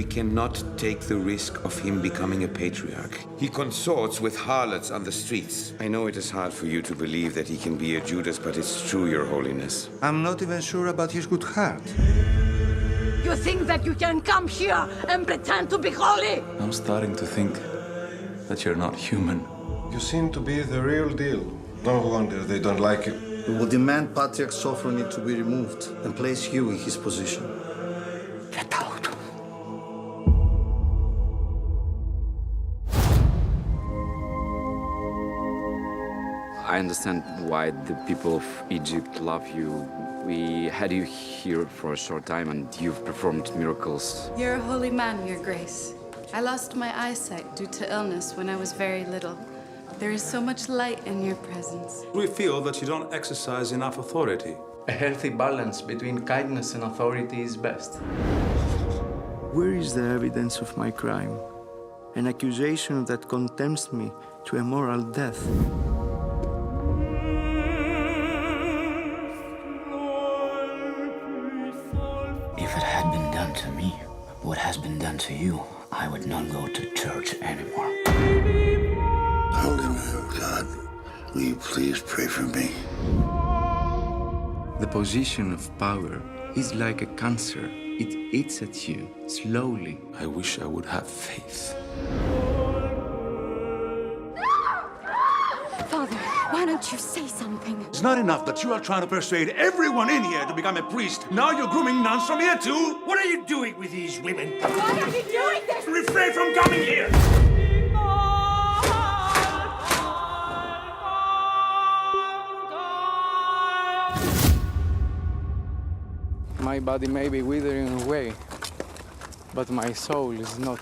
We cannot take the risk of him becoming a patriarch. He consorts with harlots on the streets. I know it is hard for you to believe that he can be a Judas, but it's true, Your Holiness. I'm not even sure about his good heart. You think that you can come here and pretend to be holy? I'm starting to think that you're not human. You seem to be the real deal. No wonder they don't like you. We will demand Patriarch Sophrony to be removed and place you in his position. Get out. I understand why the people of Egypt love you. We had you here for a short time and you've performed miracles. You're a holy man, Your Grace. I lost my eyesight due to illness when I was very little. There is so much light in your presence. We feel that you don't exercise enough authority. A healthy balance between kindness and authority is best. Where is the evidence of my crime? An accusation that condemns me to a moral death. If it had been done to me, what has been done to you, I would not go to church anymore. Holy man of God, will you please pray for me? The position of power is like a cancer. It eats at you, slowly. I wish I would have faith. Father, why don't you say something? It's not enough that you are trying to persuade everyone in here to become a priest. Now you're grooming nuns from here too? What are you doing with these women? Why are you doing this? Refrain from coming here! My body may be withering away, but my soul is not.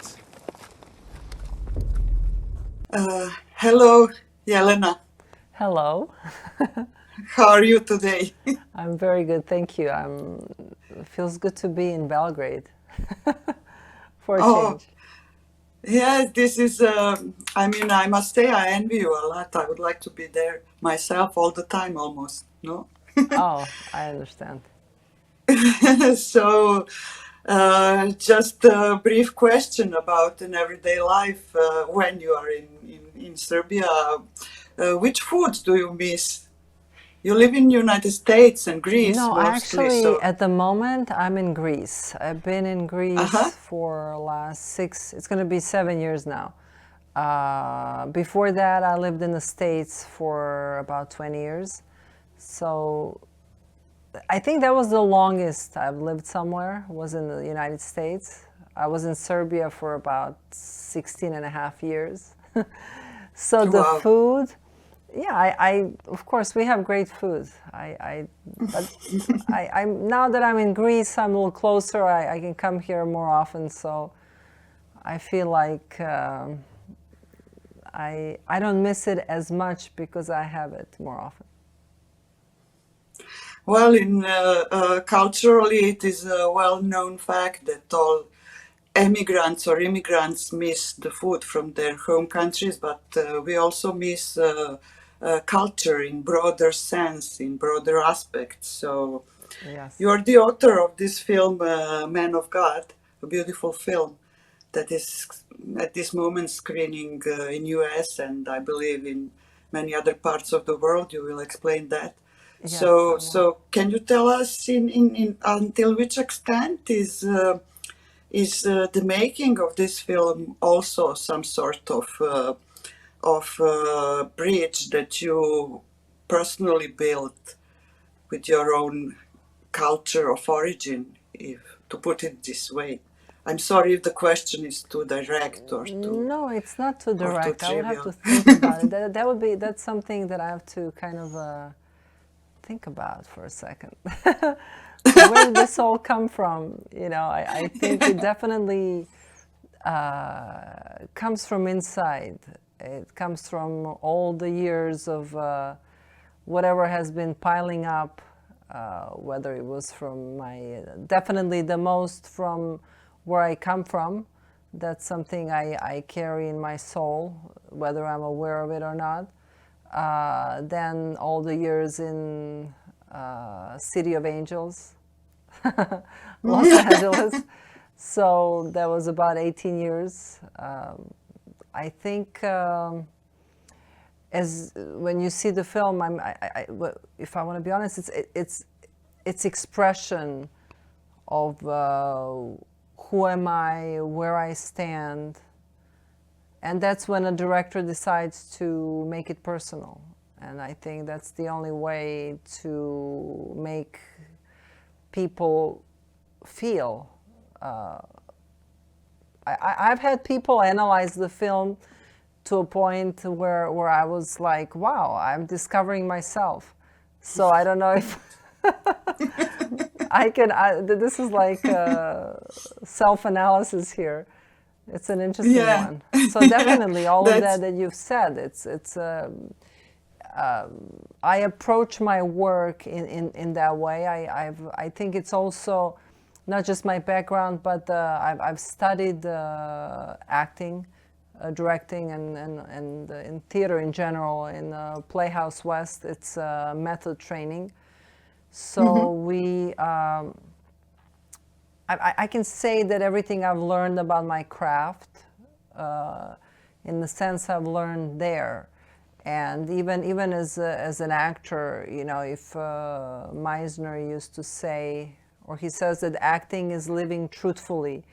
Hello, Yelena. Hello. How are you today? I'm very good, thank you. It feels good to be in Belgrade for a change. Yes, this is, I mean, I must say I envy you a lot. I would like to be there myself all the time almost, no? Oh, I understand. So, just a brief question about an everyday life when you are in Serbia. Which foods do you miss? You live in the United States and Greece No, mostly, actually, so... at the moment, I'm in Greece. I've been in Greece for last it's going to be 7 years now. Before that, I lived in the States for about 20 years. So I think that was the longest I've lived somewhere, was in the United States. I was in Serbia for about 16 and a half years. So the food, yeah, of course, we have great food. But now that I'm in Greece, I'm a little closer. I can come here more often, so I feel like I don't miss it as much because I have it more often. Well, culturally, it is a well-known fact that all emigrants or immigrants miss the food from their home countries, but we also miss culture in broader sense, in broader aspects. So yes. You're the author of this film, Man of God, a beautiful film that is at this moment screening in US and I believe in many other parts of the world. You will explain that. Yes, so can you tell us until which extent is the making of this film also some sort of bridge that you personally built with your own culture of origin, to put it this way? I'm sorry if the question is too direct or too... No, it's not too direct. I would have to think about it. That's something that I have to kind of think about for a second. Where did this all come from? You know, I think it definitely comes from inside. It comes from all the years of whatever has been piling up, whether it was from definitely the most from where I come from. That's something I carry in my soul, whether I'm aware of it or not. Then all the years in City of Angels, Los Angeles. So that was about 18 years. I think as when you see the film, if I want to be honest, it's expression of who am I, where I stand, and that's when a director decides to make it personal. And I think that's the only way to make people feel. I've had people analyze the film to a point where I was like, wow, I'm discovering myself. So I don't know if this is like self-analysis here. It's an interesting one. So definitely all of that you've said, I approach my work in that way. I think it's also not just my background, but I've studied acting, directing, and in theater in general. In Playhouse West, it's method training. So I can say that everything I've learned about my craft, in the sense I've learned there. And even as an actor, you know, if Meisner used to say, or he says that acting is living truthfully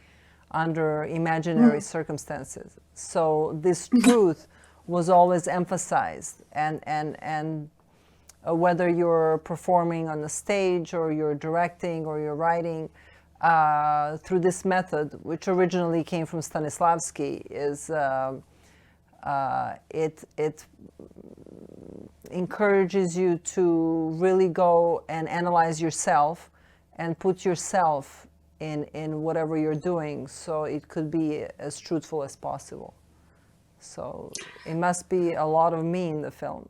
under imaginary circumstances. So this truth was always emphasized, and whether you're performing on the stage or you're directing or you're writing, through this method, which originally came from Stanislavski, is it encourages you to really go and analyze yourself and put yourself in whatever you're doing, so it could be as truthful as possible. So it must be a lot of me in the film.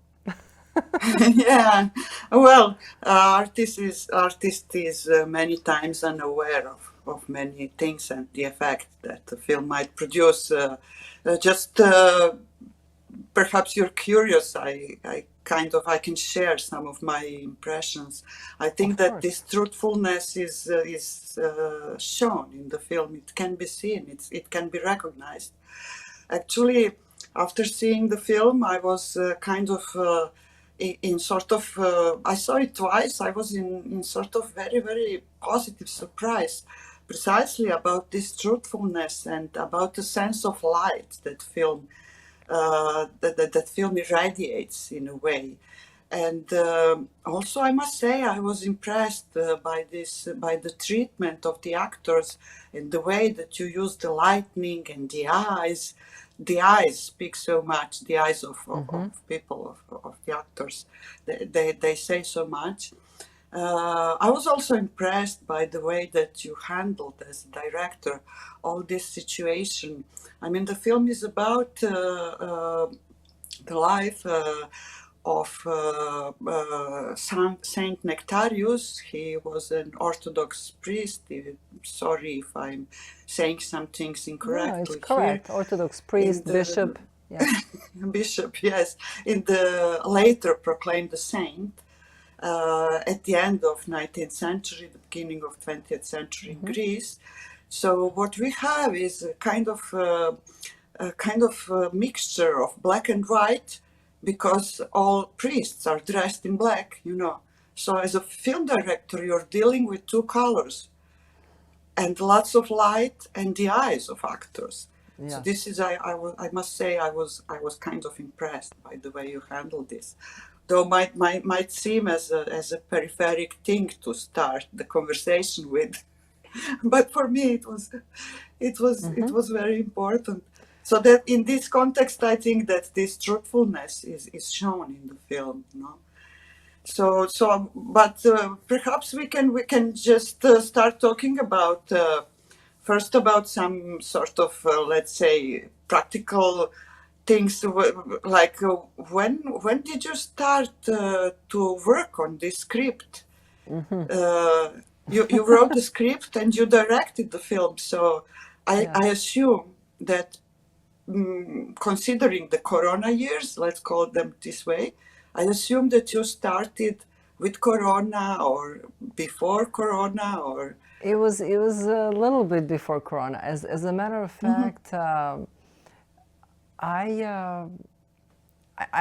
Yeah, well, artist is many times unaware of many things and the effect that the film might produce. Perhaps you're curious. I can share some of my impressions. I think that this truthfulness is shown in the film. It can be seen. It can be recognized. Actually, after seeing the film, I was I saw it twice. I was in sort of very, very positive surprise, precisely about this truthfulness and about the sense of light that film irradiates in a way. And also, I must say, I was impressed by the treatment of the actors and the way that you use the lightning and the eyes. The eyes speak so much. The eyes of people, of the actors, they say so much. I was also impressed by the way that you handled, as a director, all this situation. I mean, the film is about the life of Saint Nectarius. He was an Orthodox priest. Sorry if I'm saying some things incorrectly. No, it's correct. Here. Orthodox priest, bishop. Yes. Bishop, yes. In the later proclaimed a saint. At the end of 19th century, the beginning of 20th century in Greece. So what we have is a kind of mixture of black and white, because all priests are dressed in black, you know. So as a film director, you're dealing with two colors and lots of light and the eyes of actors. Yeah. So this is, I must say, I was kind of impressed by the way you handled this. Though might seem as a peripheric thing to start the conversation with, but for me it was very important. So that in this context, I think that this truthfulness is shown in the film, you know. But perhaps we can just start talking about first about some sort of let's say practical things, like when did you start to work on this script? You wrote the script and you directed the film, so I assume that considering the corona years, let's call them this way, I assume that you started with Corona or before Corona, or? It was a little bit before Corona. As a matter of fact, I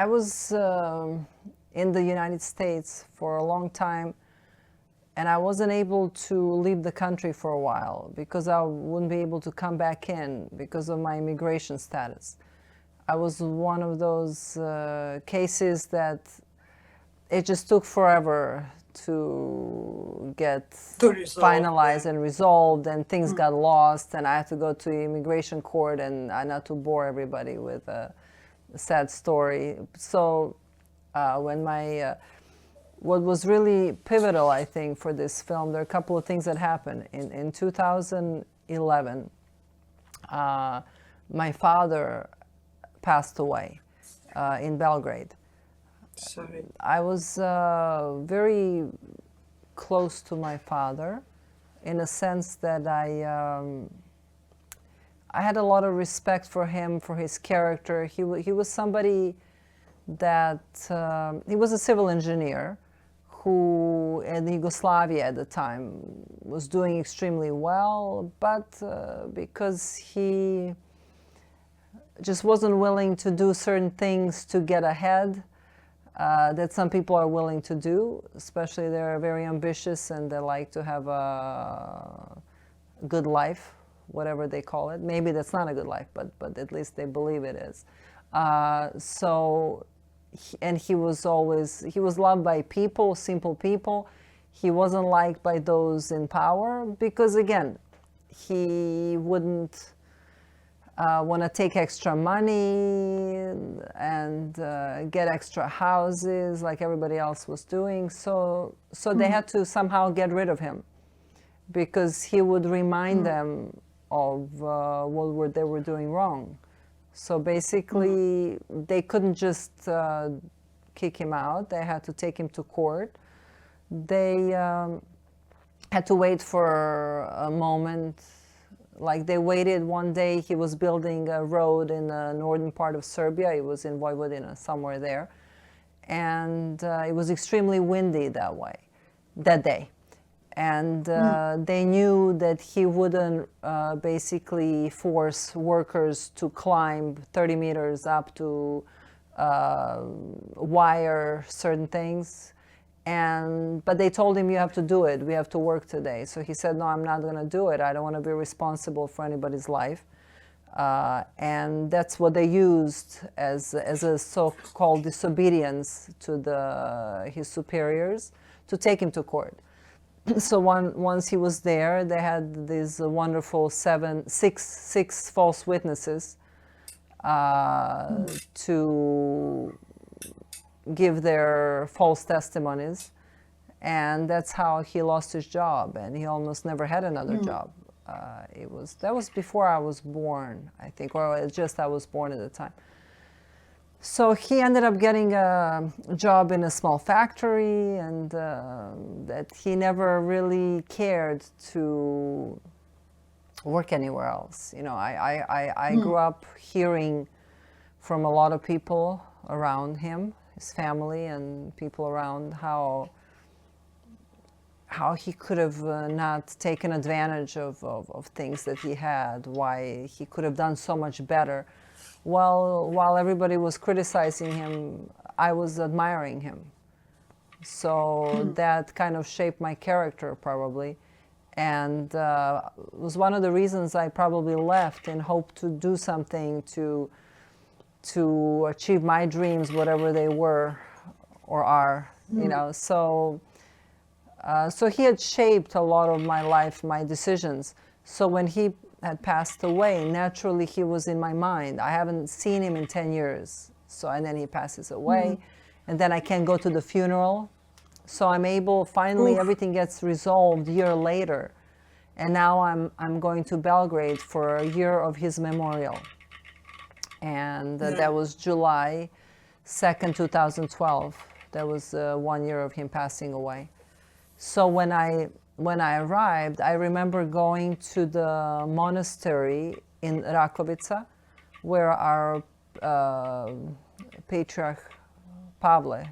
was in the United States for a long time, and I wasn't able to leave the country for a while because I wouldn't be able to come back in because of my immigration status. I was one of those cases that it just took forever to get finalized and resolved, and things got lost, and I had to go to immigration court, and not to bore everybody with a sad story. So when what was really pivotal, I think, for this film, there are a couple of things that happened. In 2011, my father passed away in Belgrade. Sorry. I was very close to my father in a sense that I had a lot of respect for him, for his character. He was somebody that, he was a civil engineer who in Yugoslavia at the time was doing extremely well, but because he just wasn't willing to do certain things to get ahead, that some people are willing to do, especially they're very ambitious and they like to have a good life, whatever they call it. Maybe that's not a good life, but at least they believe it is. And he was loved by people, simple people. He wasn't liked by those in power because, again, he wouldn't want to take extra money and get extra houses like everybody else was doing. So they had to somehow get rid of him because he would remind them of what they were doing wrong. So basically, they couldn't just kick him out. They had to take him to court. They had to wait for a moment. Like they waited one day, he was building a road in the northern part of Serbia. It was in Vojvodina, somewhere there. And it was extremely windy that day. And they knew that he wouldn't basically force workers to climb 30 meters up to wire certain things. But they told him, you have to do it. We have to work today. So he said, no, I'm not going to do it. I don't want to be responsible for anybody's life. And that's what they used as a so-called disobedience to his superiors to take him to court. So once he was there, they had these wonderful six false witnesses to give their false testimonies, and that's how he lost his job, and he almost never had another job. That was before I was born, I think, or just I was born at the time. So he ended up getting a job in a small factory, and that he never really cared to work anywhere else. You know, I grew up hearing from a lot of people around him, his family and people around, how he could have not taken advantage of things that he had, why he could have done so much better. While everybody was criticizing him, I was admiring him. So that kind of shaped my character, probably. And was one of the reasons I probably left in hope to do something to achieve my dreams, whatever they were or are, you know. So he had shaped a lot of my life, my decisions. So when he had passed away, naturally he was in my mind. I haven't seen him in 10 years. So, and then he passes away, and then I can't go to the funeral. So I'm able, finally everything gets resolved a year later. And now I'm going to Belgrade for a year of his memorial. And that was July 2nd, 2012. That was 1 year of him passing away. So when I arrived, I remember going to the monastery in Rakovica, where our Patriarch Pavle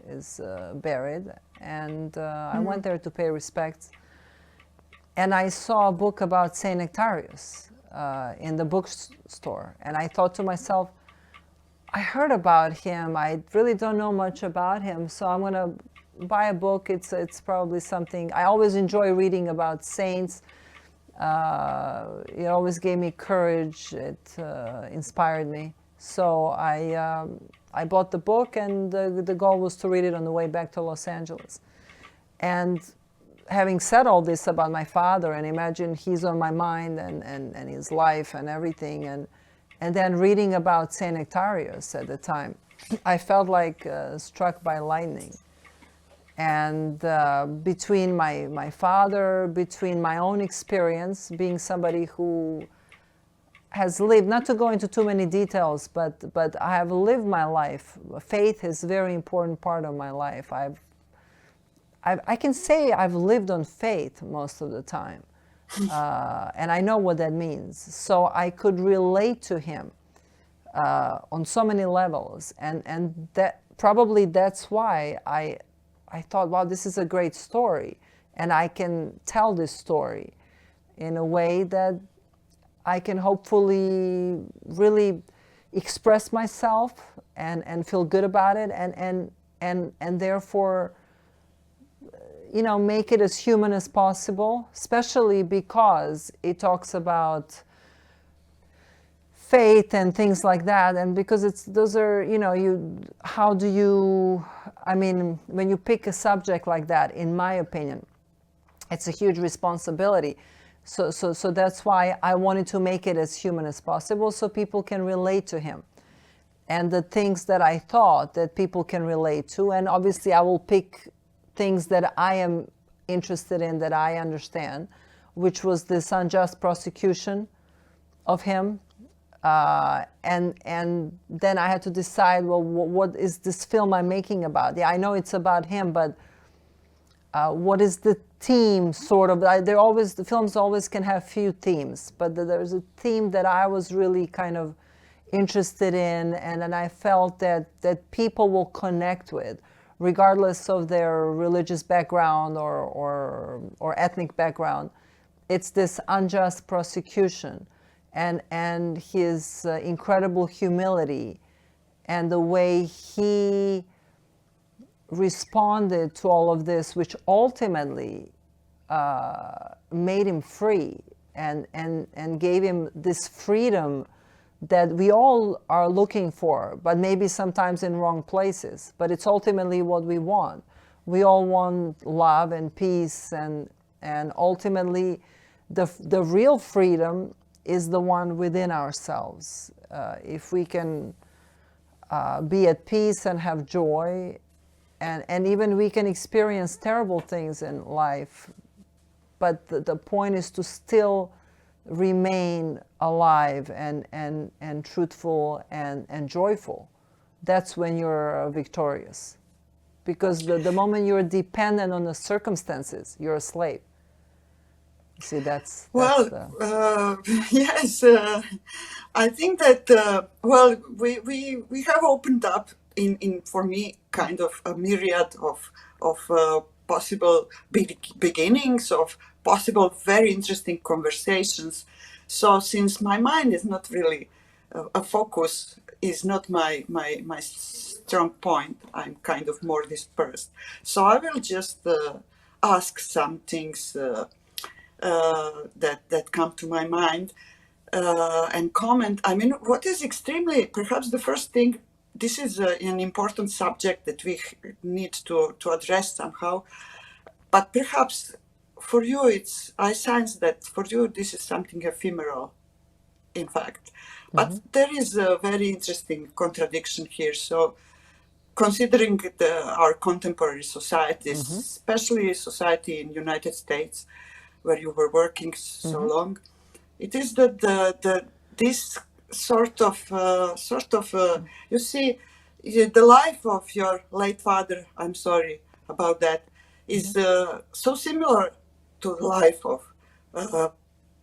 is buried. and I went there to pay respects. And I saw a book about Saint Nectarius in the bookstore, and I thought to myself, I heard about him. I really don't know much about him, so I'm going to buy a book. It's probably something. I always enjoy reading about saints. It always gave me courage. It inspired me. So I bought the book, and the goal was to read it on the way back to Los Angeles. And having said all this about my father, and imagine he's on my mind and his life and everything, and then reading about Saint Nectarius at the time, I felt like struck by lightning. And between my father, between my own experience, being somebody who has lived, not to go into too many details, but I have lived my life. Faith is a very important part of my life. I can say I've lived on faith most of the time. And I know what that means. So I could relate to him on so many levels. And that probably that's why I thought, wow, this is a great story. And I can tell this story in a way that I can hopefully really express myself and feel good about it and therefore, you know, make it as human as possible, especially because it talks about faith and things like that, and because those are, you know, how do you, I mean, when you pick a subject like that, in my opinion, it's a huge responsibility. So that's why I wanted to make it as human as possible so people can relate to him. And the things that I thought that people can relate to, and obviously I will pick things that I am interested in, that I understand, which was this unjust prosecution of him. And then I had to decide, well, what is this film I'm making about? Yeah, I know it's about him, but what is the theme, sort of? The films always can have few themes, but there's a theme that I was really kind of interested in, and I felt that people will connect with, regardless of their religious background or ethnic background. It's this unjust prosecution and his incredible humility and the way he responded to all of this, which ultimately made him free and gave him this freedom that we all are looking for, but maybe sometimes in wrong places. But it's ultimately what we want. We all want love and peace, and ultimately the real freedom is the one within ourselves. If we can be at peace and have joy, and even we can experience terrible things in life, but the point is to still remain alive and truthful and joyful. That's when you're victorious. Because the moment you're dependent on the circumstances, you're a slave. See, that's yes. I think that we have opened up in for me kind of a myriad of possible beginnings, of possible very interesting conversations. So since my mind is not really a focus, is not my strong point, I'm kind of more dispersed. So I will just ask some things that come to my mind and comment. I mean, what is extremely, perhaps the first thing, this is an important subject that we need to address somehow, but perhaps for you I sense that for you this is something ephemeral, in fact. But there is a very interesting contradiction here. So considering our contemporary societies, especially society in United States, where you were working so long, it is that this sort of you see, the life of your late father, I'm sorry about that, is so similar to the life of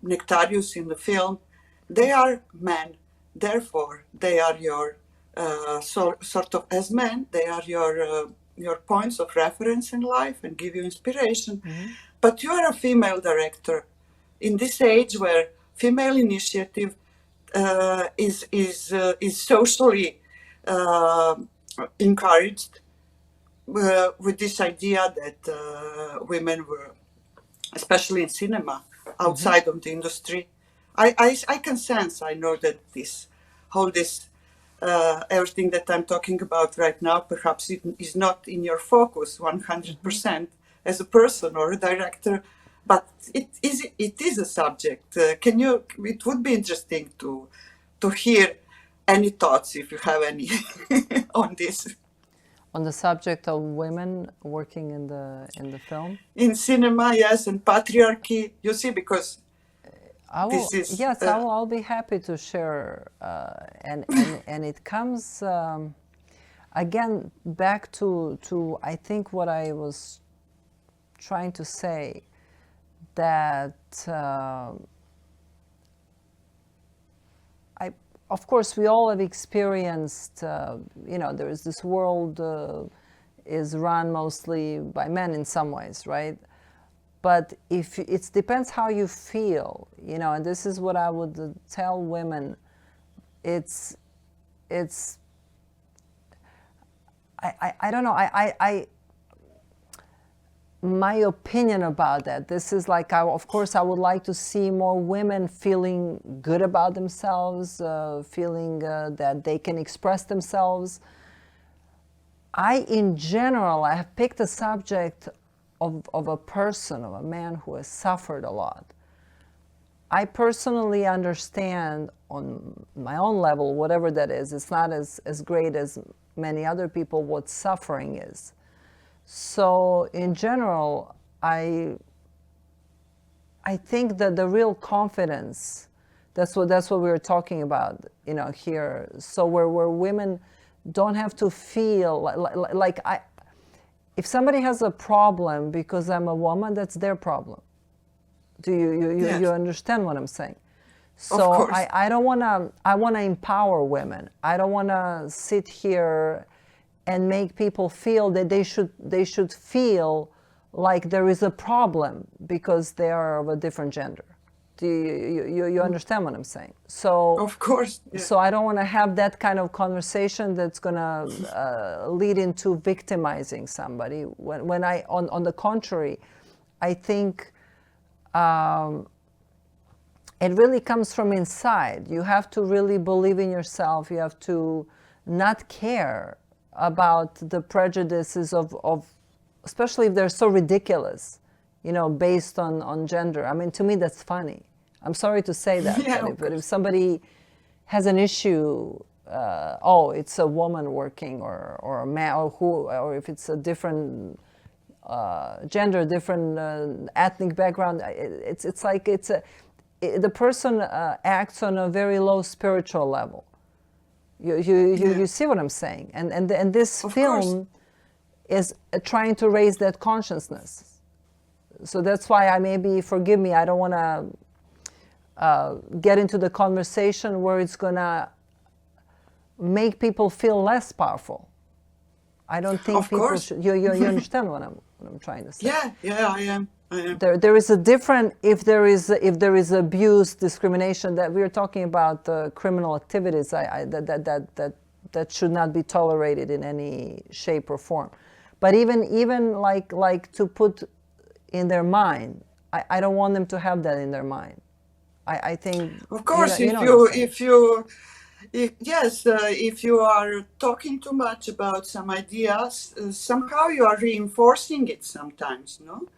Nectarius in the film. They are men, therefore they are your sort of, as men, they are your your points of reference in life and give you inspiration. But you are a female director in this age where female initiative is socially encouraged, with this idea that women were, especially in cinema, outside of the industry. I can sense, I know that this everything that I'm talking about right now, perhaps it is not in your focus 100% as a person or a director, but it is a subject. It would be interesting to hear any thoughts, if you have any, on this. On the subject of women working in the film? In cinema, yes, and patriarchy, you see, because this is... Yes, I'll be happy to share. And it comes, again, back to, I think, what I was trying to say, that of course, we all have experienced, there is this world is run mostly by men in some ways, right? But it depends how you feel, and this is what I would tell women. I don't know, my opinion about that, this is like, of course, I would like to see more women feeling good about themselves, feeling that they can express themselves. In general, I have picked a subject of a person, of a man who has suffered a lot. I personally understand on my own level, whatever that is, it's not as great as many other people, what suffering is. So in general, I think that the real confidence, that's what we were talking about, here. So where women don't have to feel like if somebody has a problem because I'm a woman, that's their problem. Do you understand what I'm saying? So I don't want to. I want to empower women. I don't want to sit here and make people feel that they should feel like there is a problem because they are of a different gender. Do you understand what I'm saying? So of course. Yeah. So I don't want to have that kind of conversation that's going to lead into victimizing somebody. When on the contrary, I think it really comes from inside. You have to really believe in yourself. You have to not care about the prejudices of especially if they're so ridiculous, based on gender. I mean, to me, that's funny. I'm sorry to say that, but if somebody has an issue, it's a woman working or a man, or if it's a different gender, different ethnic background, it's like the person acts on a very low spiritual level. You see what I'm saying? And this film is trying to raise that consciousness. So that's why forgive me, I don't want to get into the conversation where it's going to make people feel less powerful. I don't think people should. You understand what I'm trying to say? Yeah, I am. There is a different, if there is abuse, discrimination, that we're talking about criminal activities, that should not be tolerated in any shape or form. But even like to put in their mind, I don't want them to have that in their mind. I think, of course, if you are talking too much about some ideas, somehow you are reinforcing it sometimes, no?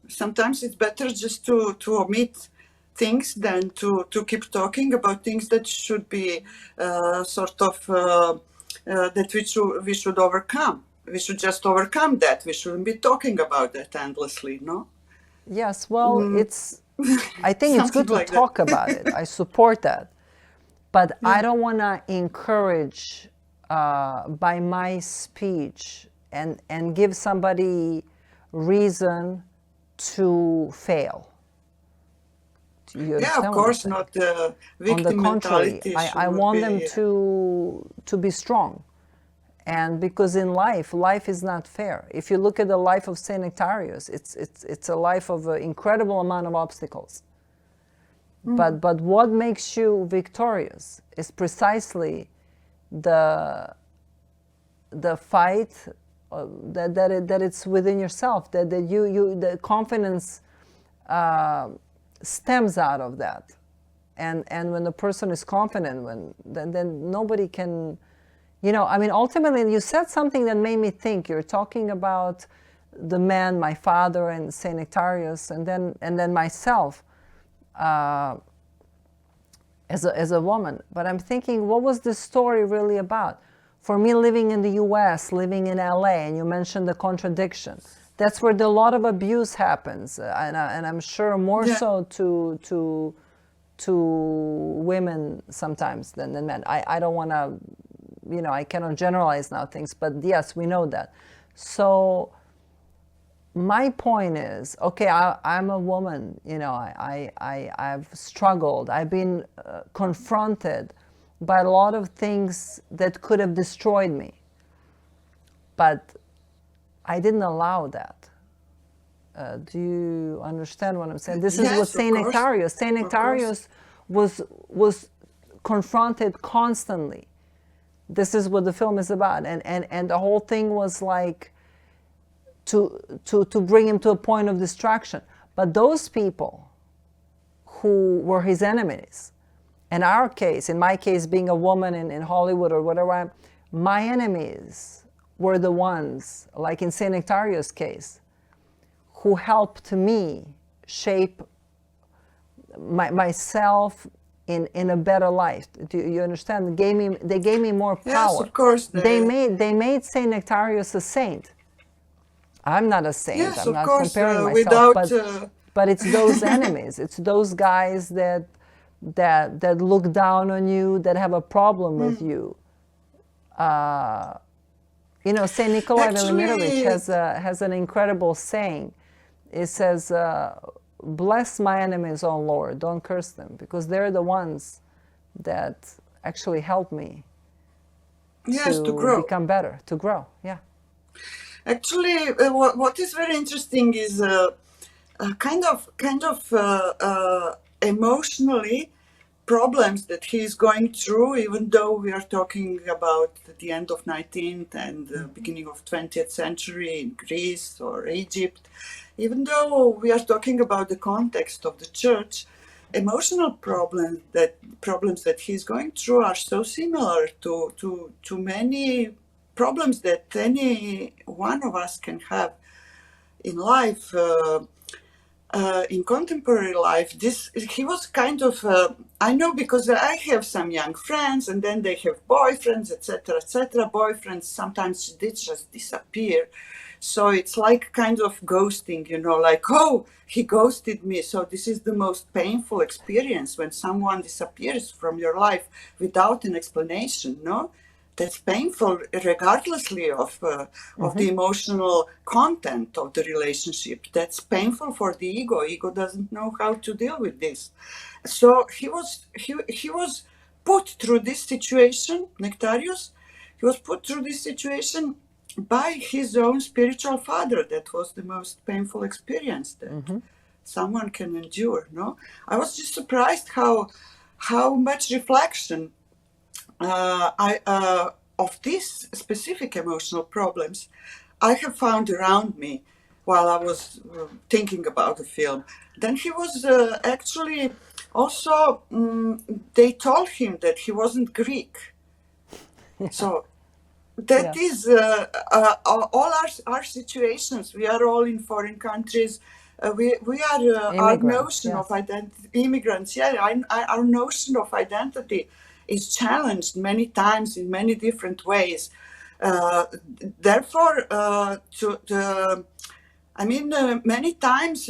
Sometimes it's better just to omit things than to keep talking about things that should be that we should overcome. We should just overcome that. We shouldn't be talking about that endlessly, no? Yes, well, I think it's good to talk about it. I support that. But I don't want to encourage by my speech and give somebody reason to fail. Yeah, of course, not victim mentality. I want them to be strong And because in life is not fair. If you look at the life of Saint Nectarius, it's a life of an incredible amount of obstacles. But what makes you victorious is precisely the fight that it's within yourself, that the confidence stems out of that. And when the person is confident, then nobody can, I mean, ultimately you said something that made me think. You're talking about the man, my father, and Saint Nectarius, and then myself as a woman. But I'm thinking, what was this story really about? For me, living in the U.S., living in L.A., and you mentioned the contradiction. That's where a lot of abuse happens, and I'm sure more so to women sometimes than men. I don't want to, I cannot generalize now things, but yes, we know that. So my point is, okay, I'm a woman, I've struggled, I've been confronted by a lot of things that could have destroyed me, but I didn't allow that. Do you understand what I'm saying? This is what Saint Nectarius. Saint Nectarius was confronted constantly. This is what the film is about, and the whole thing was like to bring him to a point of distraction. But those people who were his enemies, in my case, being a woman in Hollywood or whatever, my enemies were the ones, like in Saint Nectarius' case, who helped me shape myself in a better life. Do you understand? They gave me more power. Yes, of course. They made Saint Nectarius a saint. I'm not a saint. Yes, I'm not of course, comparing myself. But it's those enemies. It's those guys that look down on you, that have a problem with you. Saint Nikolai Velimirovich has an incredible saying. It says, bless my enemies, O Lord, don't curse them, because they're the ones that actually help me to grow, become better, to grow. Yeah. Actually, what is very interesting is kind of emotionally problems that he is going through, even though we are talking about the end of 19th and the beginning of 20th century in Greece or Egypt. Even though we are talking about the context of the church, emotional problems that he's going through are so similar to many problems that any one of us can have in life. In contemporary life, he was kind of, I know because I have some young friends and then they have boyfriends, etc., etc. Boyfriends sometimes did just disappear. So it's like kind of ghosting, like, oh, he ghosted me. So this is the most painful experience when someone disappears from your life without an explanation, no? That's painful regardlessly of the emotional content of the relationship. That's painful for the ego. Ego doesn't know how to deal with this. So he was put through this situation, Nectarius. He was put through this situation by his own spiritual father. That was the most painful experience that someone can endure. No, I was just surprised how much reflection of these specific emotional problems I have found around me while I was thinking about the film. Then he was actually also, they told him that he wasn't Greek. So that is all our situations. We are all in foreign countries. We are our notion of identity, immigrants. Yeah, our notion of identity is challenged many times in many different ways. Therefore, many times,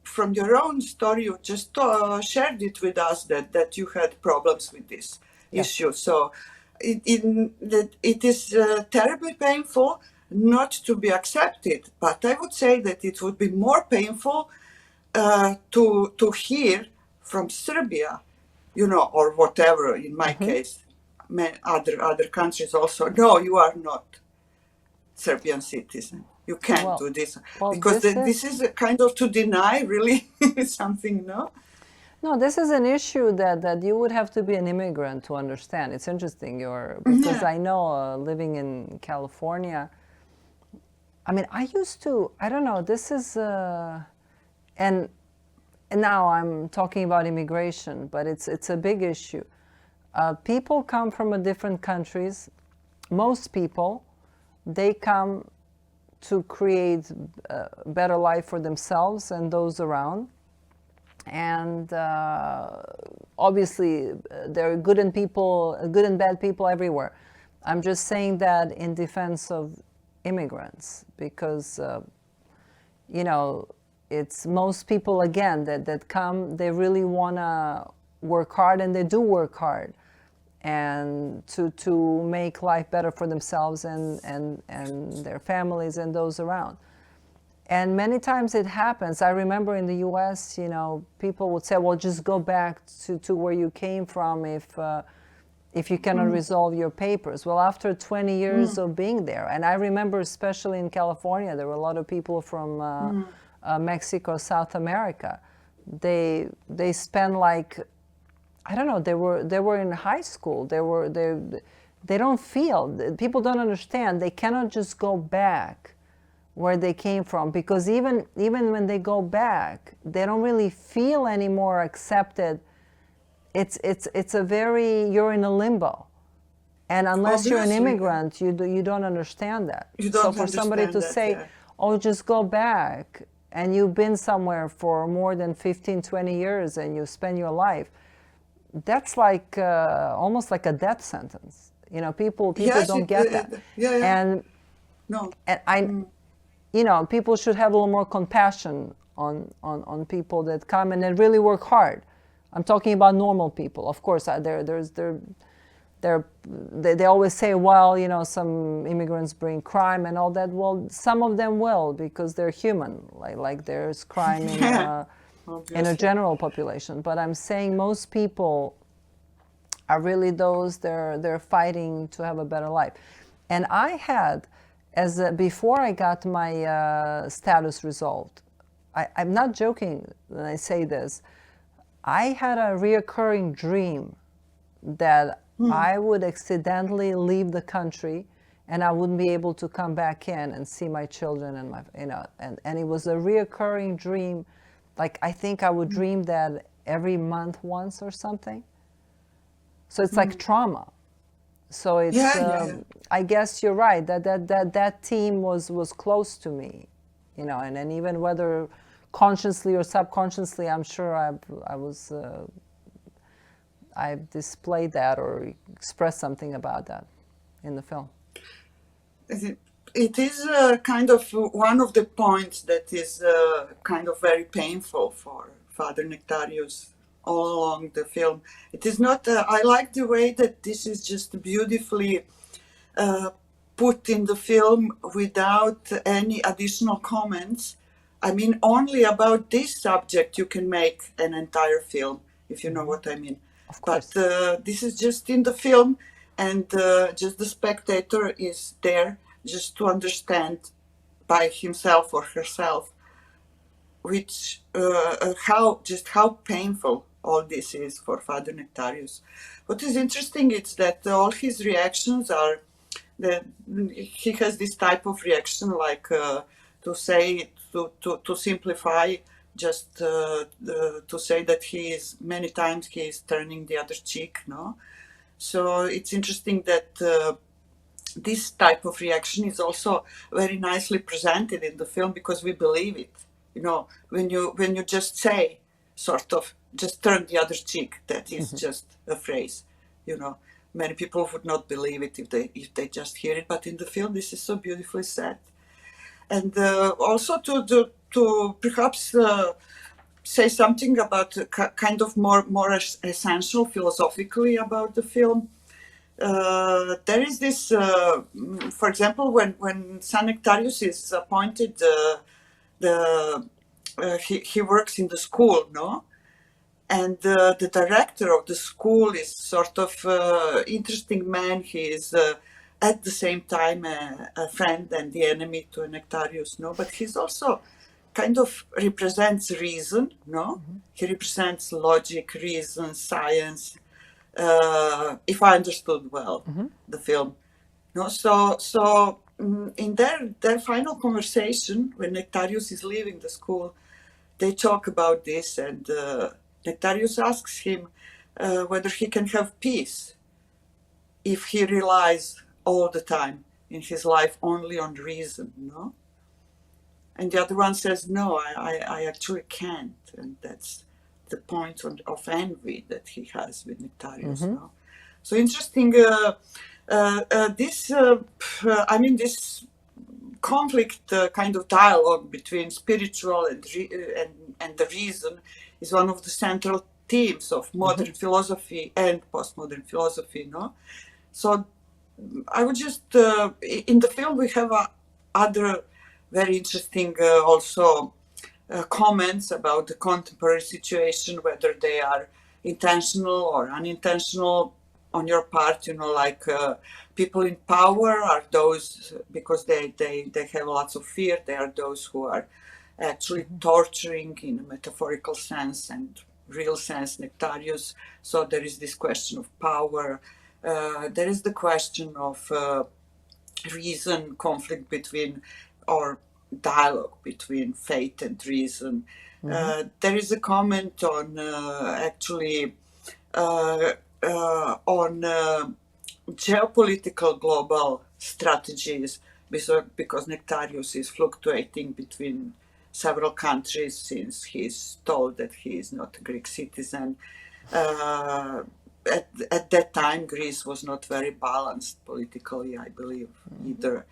from your own story, you just shared it with us that you had problems with this issue. So it is terribly painful not to be accepted. But I would say that it would be more painful to hear from Serbia, or whatever, in my case, other countries also, no, you are not Serbian citizen. You can't do this. Because this is a kind of to deny really something, no? No, this is an issue that you would have to be an immigrant to understand. It's interesting, because I know living in California, I mean, I don't know, this is, and now I'm talking about immigration, but it's a big issue. People come from different countries. Most people, they come to create a better life for themselves and those around. And obviously, there are good and bad people everywhere. I'm just saying that in defense of immigrants, because it's most people again that come. They really want to work hard, and they do work hard, and to make life better for themselves and their families and those around. And many times it happens. I remember in the U.S., people would say, well, just go back to where you came from if you cannot resolve your papers. Well, after 20 years of being there, and I remember especially in California, there were a lot of people from Mexico, South America. They spent like, I don't know, they were in high school. They don't feel, people don't understand, they cannot just go back where they came from, because even when they go back, they don't really feel anymore accepted. It's a very, you're in a limbo, and unless you're an immigrant, you don't understand that. So for somebody to say, oh, just go back, and you've been somewhere for more than 15, 20 years, and you spend your life, that's like almost like a death sentence. People don't get that. And people should have a little more compassion on people that come and they really work hard. I'm talking about normal people. Of course, they always say, well, some immigrants bring crime and all that. Well, some of them will, because they're human. Like there's crime in a general population. But I'm saying most people are really those, they're fighting to have a better life. And I had, before I got my status resolved, I'm not joking when I say this, I had a reoccurring dream that I would accidentally leave the country and I wouldn't be able to come back in and see my children and my, and it was a reoccurring dream. Like, I think I would dream that every month once or something. So it's like trauma. So it's, I guess you're right, that team was close to me, and then even whether consciously or subconsciously, I'm sure I displayed that or expressed something about that in the film. It is kind of one of the points that is kind of very painful for Father Nectarius all along the film. It is not, I like the way that this is just beautifully put in the film without any additional comments. I mean, only about this subject you can make an entire film, if you know what I mean. Of course. But this is just in the film, and just the spectator is there just to understand by himself or herself which how painful all this is for Father Nectarius. What is interesting is that all his reactions are that he has this type of reaction, like to say, to simplify, just to say that many times he is turning the other cheek, no? So it's interesting that this type of reaction is also very nicely presented in the film, because we believe it. When you just say, sort of, just turn the other cheek, that is just a phrase. Many people would not believe it if they just hear it, but in the film this is so beautifully said. And also to perhaps say something about kind of more essential philosophically about the film. There is this, for example, when San Nectarius is appointed, he works in the school, no? And the director of the school is sort of interesting man. He is at the same time a friend and the enemy to Nectarius, no? But he's also kind of represents reason, no? He represents logic, reason, science, if I understood well the film. No? So in their final conversation, when Nectarius is leaving the school, they talk about this, and Nectarius asks him whether he can have peace if he relies all the time in his life only on reason, no? And the other one says, no, I actually can't. And that's the point of envy that he has with Nectarius, no? So interesting, this conflict kind of dialogue between spiritual and the reason is one of the central themes of modern philosophy and postmodern philosophy, no? So I would just, in the film we have other very interesting also comments about the contemporary situation, whether they are intentional or unintentional on your part, you know, like people in power are those, because they have lots of fear, they are those who are actually torturing in a metaphorical sense and real sense Nectarius. So there is this question of power. There is the question of reason, conflict between, or dialogue between faith and reason. There is a comment on actually on geopolitical global strategies, because Nectarius is fluctuating between several countries since he is told that he is not a Greek citizen. At that time, Greece was not very balanced politically, I believe, either.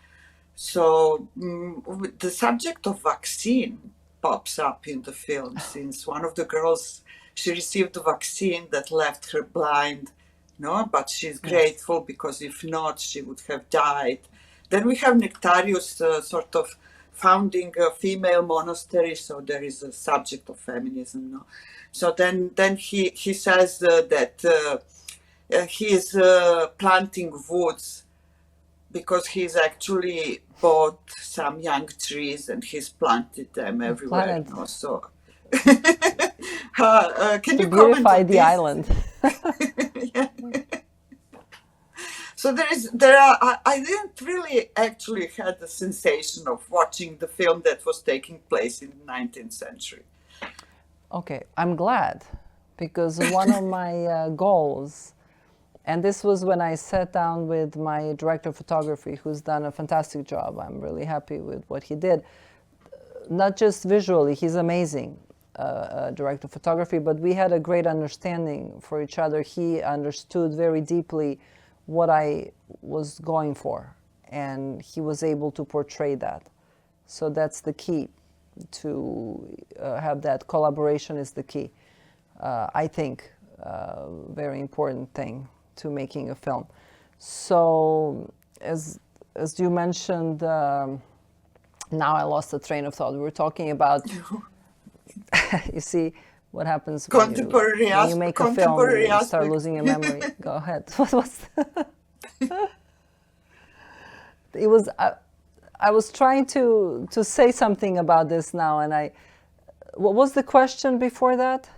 So the subject of vaccine pops up in the film, since one of the girls, she received a vaccine that left her blind, no? But she's grateful because if not, she would have died. Then we have Nectarius sort of founding a female monastery, so there is a subject of feminism, no? So then he says that he is planting woods because he's actually bought some young trees and he's planted them everywhere. No? So can you comment on the this? island? Yeah. So I didn't really actually had the sensation of watching the film that was taking place in the 19th century. Okay, I'm glad, because one of my goals, and this was when I sat down with my director of photography, who's done a fantastic job. I'm really happy with what he did. Not just visually, he's amazing director of photography, but we had a great understanding for each other. He understood very deeply what I was going for, and he was able to portray that. So that's the key. To have that collaboration is the key. I think very important thing to making a film. So as you mentioned, now I lost the train of thought. We were talking about, you see what happens when you make a film, you start losing your memory. Go ahead. It was, I was trying to say something about this now, and what was the question before that?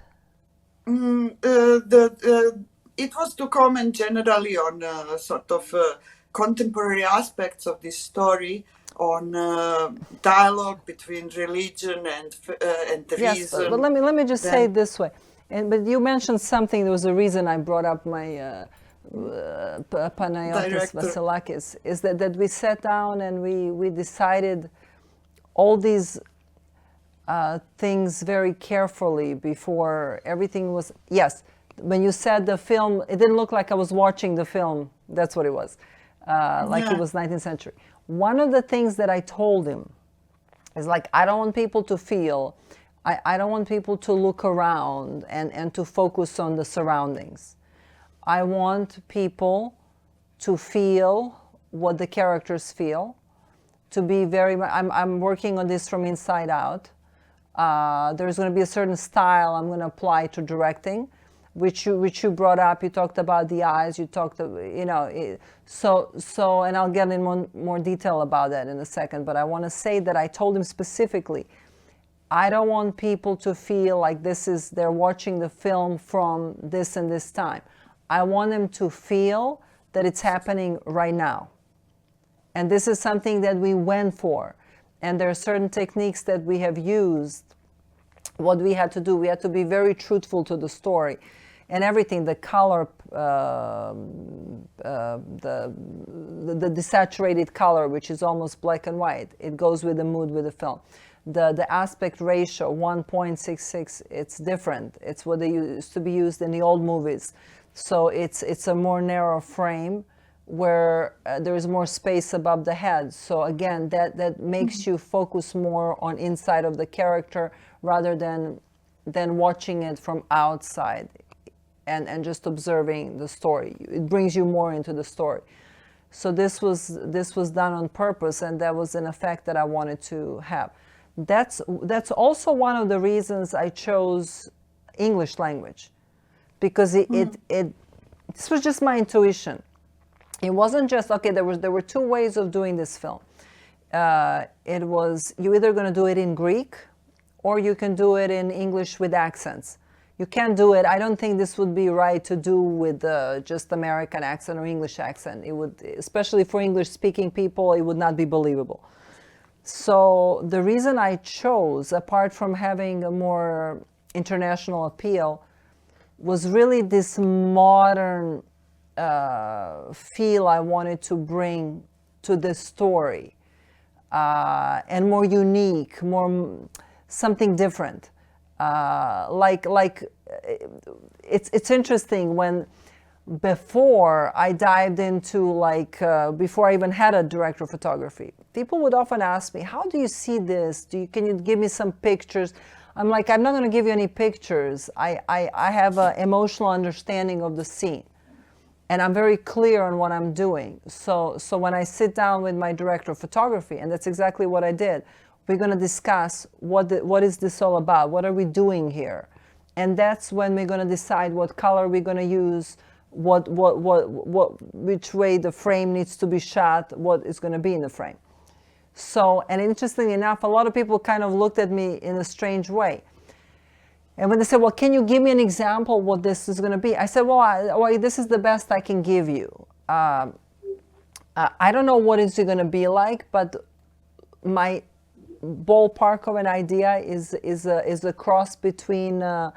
It was to comment generally on sort of contemporary aspects of this story, on dialogue between religion and the reason. But let me just say it this way. But you mentioned something. There was a reason I brought up my Panayotis Vasilakis, is that we sat down and we decided all these things very carefully before everything was. Yes, when you said the film, it didn't look like I was watching the film. That's what it was, like it was 19th century. One of the things that I told him is, like, I don't want people to feel, I don't want people to look around and to focus on the surroundings. I want people to feel what the characters feel, to be very, I'm working on this from inside out. There's going to be a certain style I'm going to apply to directing, which you brought up. You talked about the eyes. You talked, so, and I'll get in more detail about that in a second. But I want to say that I told him specifically, I don't want people to feel like they're watching the film from this and this time. I want them to feel that it's happening right now. And this is something that we went for. And there are certain techniques that we have used. What we had to do, we had to be very truthful to the story. And everything, the color, the desaturated color, which is almost black and white, it goes with the mood with the film. The aspect ratio, 1.66, it's different. It's what they used to be used in the old movies. So it's a more narrow frame where there is more space above the head. So again, that makes you focus more on inside of the character rather than watching it from outside and just observing the story. It brings you more into the story. So this was done on purpose, and that was an effect that I wanted to have. That's also one of the reasons I chose English language, because this was just my intuition. It wasn't just, okay, there were two ways of doing this film. It was, you either going to do it in Greek or you can do it in English with accents. You can't do it, I don't think this would be right to do with just American accent or English accent. It would, especially for English speaking people, it would not be believable. So the reason I chose, apart from having a more international appeal, was really this modern feel I wanted to bring to this story, and more unique, more something different. It's interesting when before I dived into before I even had a director of photography, people would often ask me, how do you see this? Can you give me some pictures? I'm like, I'm not going to give you any pictures. I have an emotional understanding of the scene. And I'm very clear on what I'm doing. So when I sit down with my director of photography, and that's exactly what I did, we're going to discuss what is this all about? What are we doing here? And that's when we're going to decide what color we're going to use, which way the frame needs to be shot, what is going to be in the frame. So, and interestingly enough, a lot of people kind of looked at me in a strange way. And when they said, well, can you give me an example what this is going to be? I said, well, this is the best I can give you. I don't know what it's going to be like, but my ballpark of an idea is a cross between Franco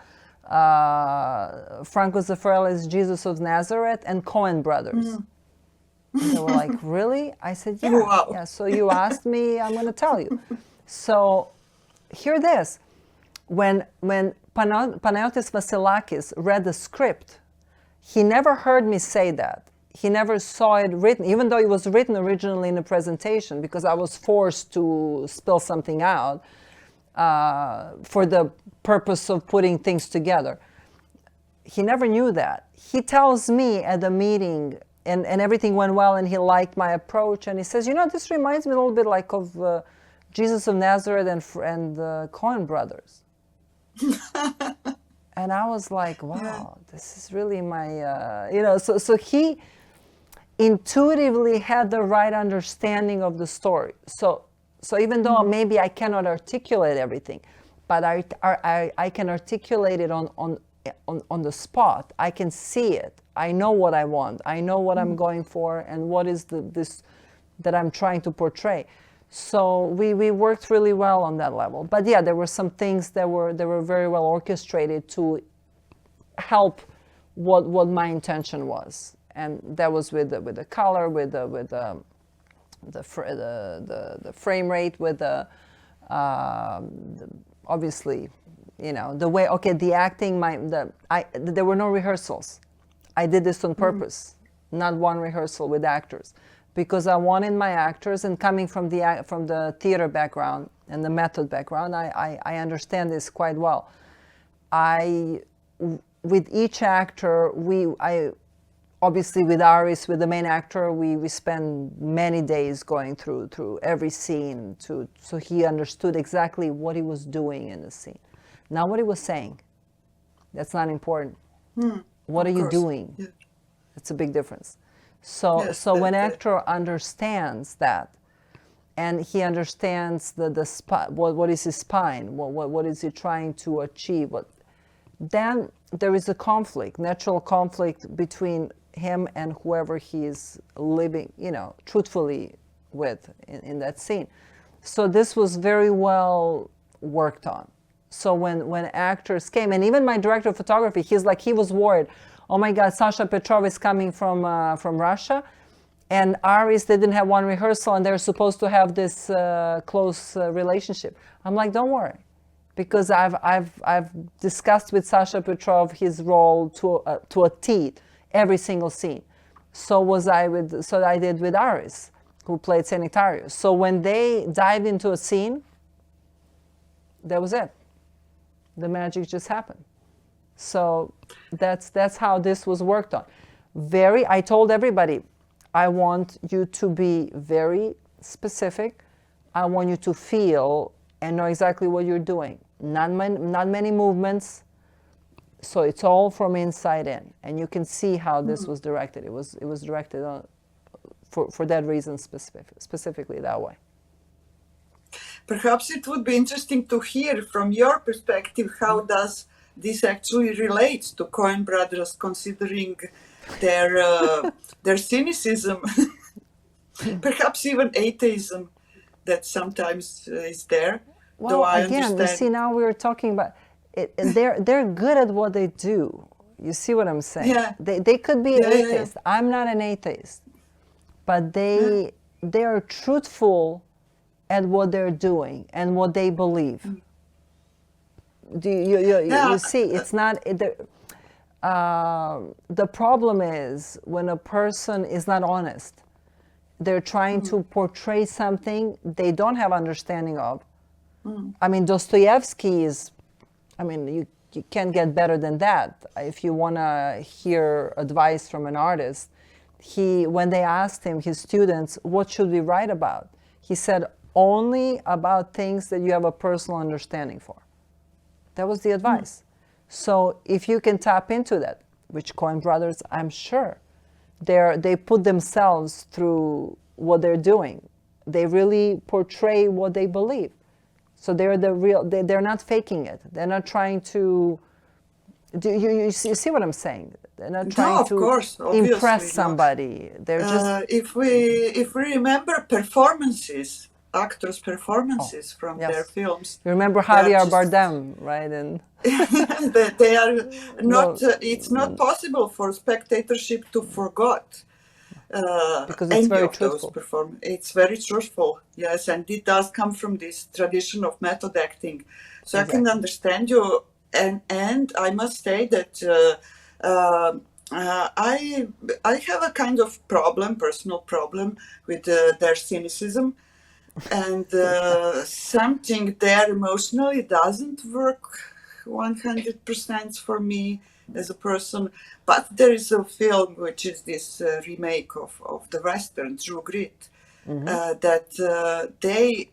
Zeffirelli's Jesus of Nazareth and Cohen Brothers. Mm. They were like, really? I said, yeah. Wow. Yeah. So you asked me, I'm going to tell you. So hear this. When Panagiotis Vasilakis read the script, he never heard me say that. He never saw it written, even though it was written originally in the presentation, because I was forced to spill something out for the purpose of putting things together. He never knew that. He tells me at the meeting, and everything went well, and he liked my approach, and he says, you know, this reminds me a little bit like of Jesus of Nazareth and Cohen Brothers. And I was like, wow, this is really my, so he intuitively had the right understanding of the story. So even though maybe I cannot articulate everything, but I can articulate it on the spot. I can see it. I know what I want. I know what I'm going for and what is this that I'm trying to portray. So we worked really well on that level. But yeah, there were some things that were very well orchestrated to help what my intention was, and that was with the color, with the frame rate, with the obviously, the way. Okay, the acting. There were no rehearsals. I did this on purpose, not one rehearsal with actors, because I wanted my actors, and coming from the theater background and the method background, I understand this quite well. With each actor, obviously with Aris, with the main actor, we spend many days going through every scene so he understood exactly what he was doing in the scene. Not what he was saying. That's not important. What are you doing? Yeah. It's a big difference. So yes, so when actor understands that, and he understands what is his spine, what is he trying to achieve, then there is a conflict, natural conflict between him and whoever he is living, truthfully with in that scene. So this was very well worked on. So when actors came, and even my director of photography, he was worried. Oh my God, Sasha Petrov is coming from Russia, and Aris, they didn't have one rehearsal, and they're supposed to have this close relationship. I'm like, don't worry, because I've discussed with Sasha Petrov his role to a T, every single scene. So I did with Aris, who played Sanitarius. So when they dived into a scene, that was it. The magic just happened. So that's how this was worked on. I told everybody, I want you to be very specific. I want you to feel and know exactly what you're doing. Not many movements. So it's all from inside in, and you can see how this was directed. It was directed for that reason specifically that way. Perhaps it would be interesting to hear from your perspective how does this actually relates to Cohen Brothers, considering their cynicism, perhaps even atheism that sometimes is there. Well, again, you see, now we're talking about it. They're good at what they do. You see what I'm saying? Yeah. They could be an atheist. Yeah. I'm not an atheist, but they are truthful at what they're doing and what they believe. You see, it's not the problem is when a person is not honest. They're trying to portray something they don't have understanding of. I mean, Dostoyevsky is, you can't get better than that. If you want to hear advice from an artist, when they asked him, his students, what should we write about? He said, only about things that you have a personal understanding for. That was the advice. So if you can tap into that, which Cohen Brothers, I'm sure, they put themselves through what they're doing. They really portray what they believe. So they're the real, they're not faking it. They're not trying to, you see what I'm saying? They're not trying to impress somebody. They're just... If we remember performances, actors' performances from their films. You remember Javier Bardem, right? And they are not. It's not possible for spectatorship to forget because it's very truthful. It's very truthful, yes, and it does come from this tradition of method acting. So I can understand you, and I must say that I have a kind of personal problem with their cynicism. And something there emotionally doesn't work 100% for me as a person. But there is a film which is this remake of the Western, True Grit, that they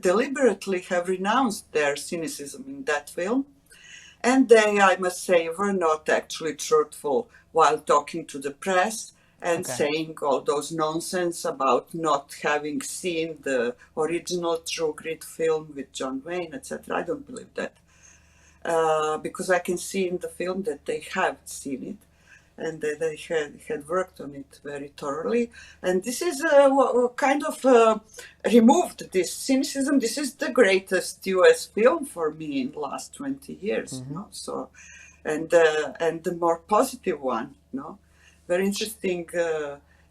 deliberately have renounced their cynicism in that film. And they, I must say, were not actually truthful while talking to the press. And saying all those nonsense about not having seen the original True Grit film with John Wayne, etc. I don't believe that. Because I can see in the film that they have seen it and that they had worked on it very thoroughly. And this is kind of removed this cynicism. This is the greatest US film for me in the last 20 years. So, and the more positive one, Very interesting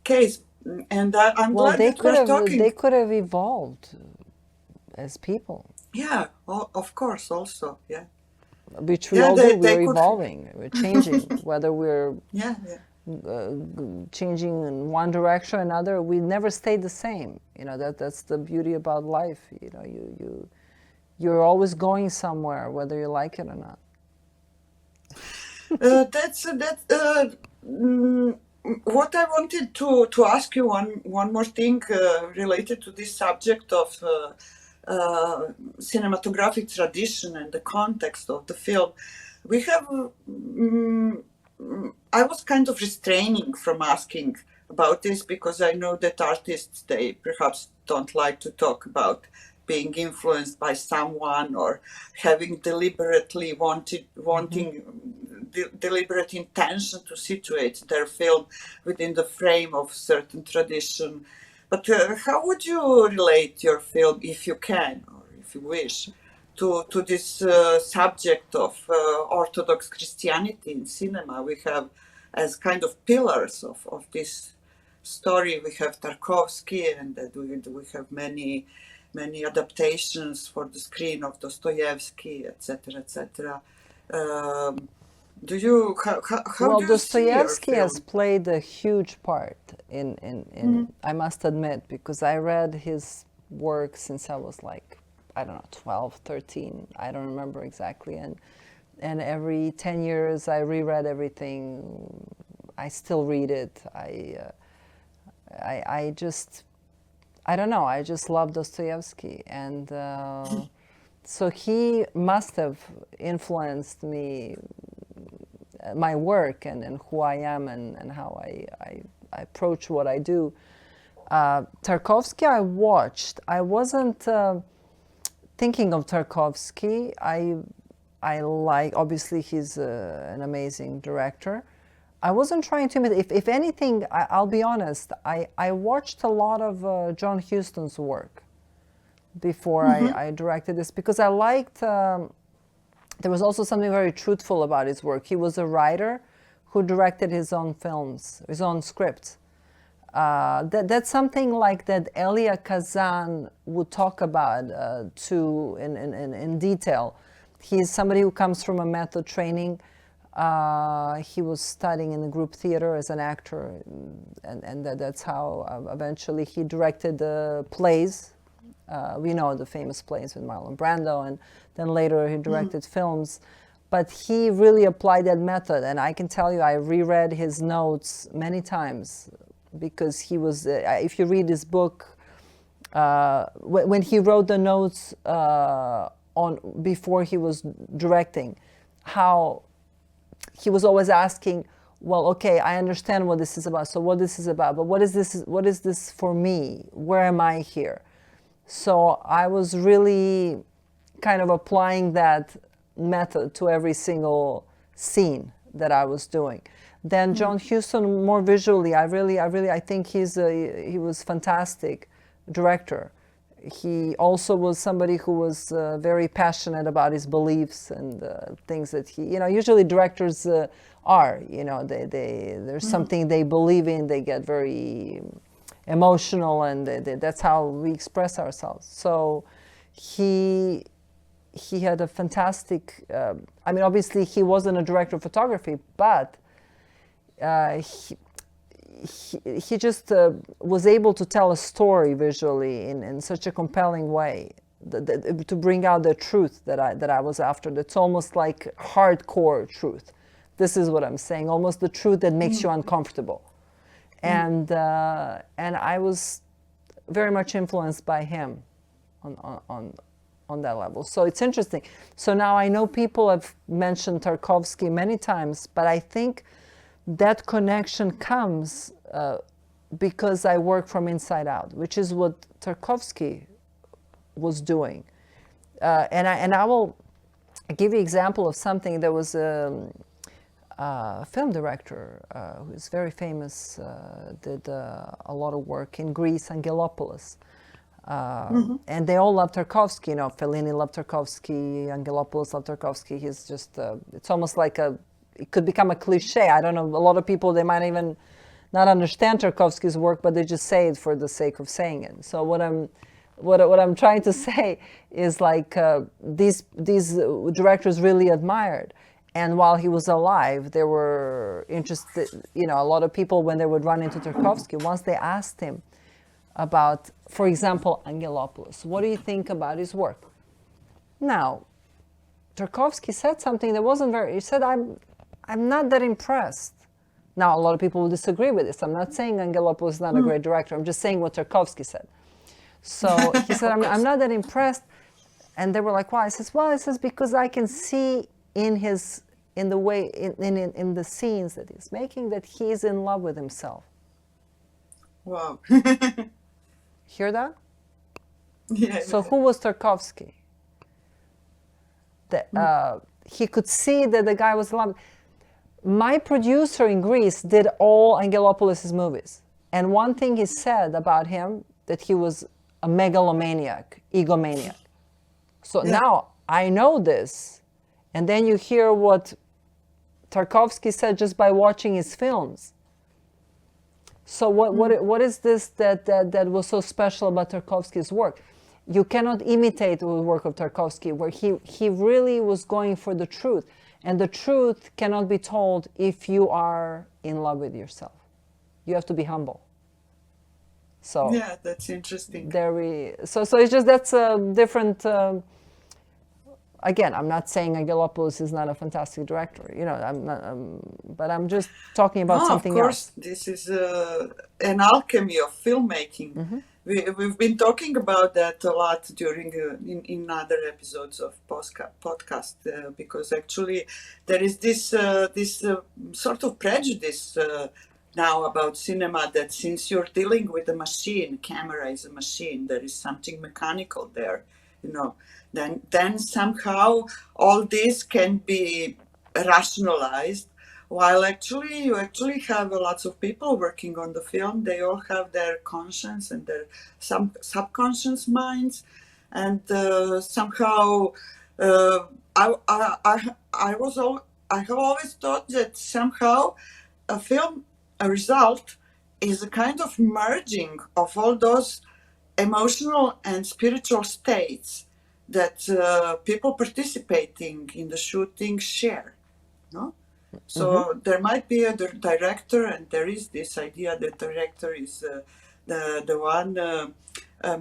case, and I'm glad that we're talking. They could have evolved as people. Yeah, of course, also, yeah. Which we all do. We're evolving. We're changing. Whether we're changing in one direction or another, we never stay the same. That's the beauty about life. You're always going somewhere, whether you like it or not. what I wanted to ask you one more thing related to this subject of cinematographic tradition and the context of the film. We have, I was kind of restraining from asking about this because I know that artists, they perhaps don't like to talk about being influenced by someone or having deliberately deliberate intention to situate their film within the frame of certain tradition. But how would you relate your film, if you can, or if you wish, to this subject of Orthodox Christianity in cinema? We have as kind of pillars of this story, we have Tarkovsky, and we have many adaptations for the screen of Dostoyevsky, etc., etc. Do you how well, do you Dostoyevsky see your has film? played a huge part in I must admit, because I read his work since I was like, I don't know, 12, 13, I don't remember exactly, and every 10 years I reread everything. I still read it. I just, I don't know, I just love Dostoevsky, and so he must have influenced me, my work, and who I am, and how I approach what I do. Tarkovsky I watched. I wasn't thinking of Tarkovsky. I like, obviously he's an amazing director. I wasn't trying to imitate. If anything, I'll be honest, I watched a lot of John Huston's work before I directed this, because I liked, there was also something very truthful about his work. He was a writer who directed his own films, his own scripts. That's something like that Elia Kazan would talk about in detail. He's somebody who comes from a method training. He was studying in the group theater as an actor, and that's how eventually he directed the plays. We know the famous plays with Marlon Brando, and then later he directed films. But he really applied that method, and I can tell you, I reread his notes many times, because he was, if you read his book, when he wrote the notes before he was directing, how he was always asking, well, okay, I understand what this is about, so what this is about, but what is this for me? Where am I here? So I was really kind of applying that method to every single scene that I was doing. Then John Huston, more visually, I think he was fantastic director. He also was somebody who was very passionate about his beliefs and things that he, usually directors are, there's something they believe in, they get very emotional, and that's how we express ourselves. So he had a fantastic, obviously he wasn't a director of photography, but he just was able to tell a story visually in such a compelling way, to bring out the truth that I was after. That's almost like hardcore truth. This is what I'm saying, almost the truth that makes you uncomfortable. And I was very much influenced by him on that level. So it's interesting. So now I know people have mentioned Tarkovsky many times, but I think that connection comes because I work from inside out, which is what Tarkovsky was doing. And I will give you an example of something. There was a film director who is very famous, did a lot of work in Greece, Angelopoulos. And they all love Tarkovsky. Fellini loved Tarkovsky, Angelopoulos loved Tarkovsky. He's just, it's almost like it could become a cliche. I don't know, a lot of people, they might even not understand Tarkovsky's work, but they just say it for the sake of saying it. So what I'm trying to say is, like, these directors really admired. And while he was alive, they were interested, a lot of people, when they would run into Tarkovsky, once they asked him about, for example, Angelopoulos, what do you think about his work? Now, Tarkovsky said something that wasn't he said, I'm not that impressed Now, a lot of people will disagree with this. I'm not saying Angelopoulos is not a great director. I'm just saying what Tarkovsky said. So he said, I'm not that impressed. And they were like, why? I says, well, because I can see in the way, in the scenes that he's making, that he's in love with himself. Wow. Hear that? Yeah. So who was Tarkovsky? He could see that the guy was in love. My producer in Greece did all Angelopoulos' movies. And one thing he said about him, that he was a megalomaniac, egomaniac. So now I know this. And then you hear what Tarkovsky said just by watching his films. So what is this that was so special about Tarkovsky's work? You cannot imitate the work of Tarkovsky, where he really was going for the truth. And the truth cannot be told if you are in love with yourself. You have to be humble. So yeah, that's interesting. So it's just, that's a different. Again, I'm not saying Angelopoulos is not a fantastic director. You know, I'm not. But I'm just talking about something else. Of course, this is an alchemy of filmmaking. Mm-hmm. We've been talking about that a lot during in other episodes of podcast because actually there is this sort of prejudice now about cinema, that since you're dealing with a machine, camera is a machine, there is something mechanical there, you know. Then somehow all this can be rationalized. While you actually have lots of people working on the film. They all have their conscience and their subconscious minds, and somehow I have always thought that somehow a result is a kind of merging of all those emotional and spiritual states that people participating in the shooting share, no? So there might be a director, and there is this idea that the director is the one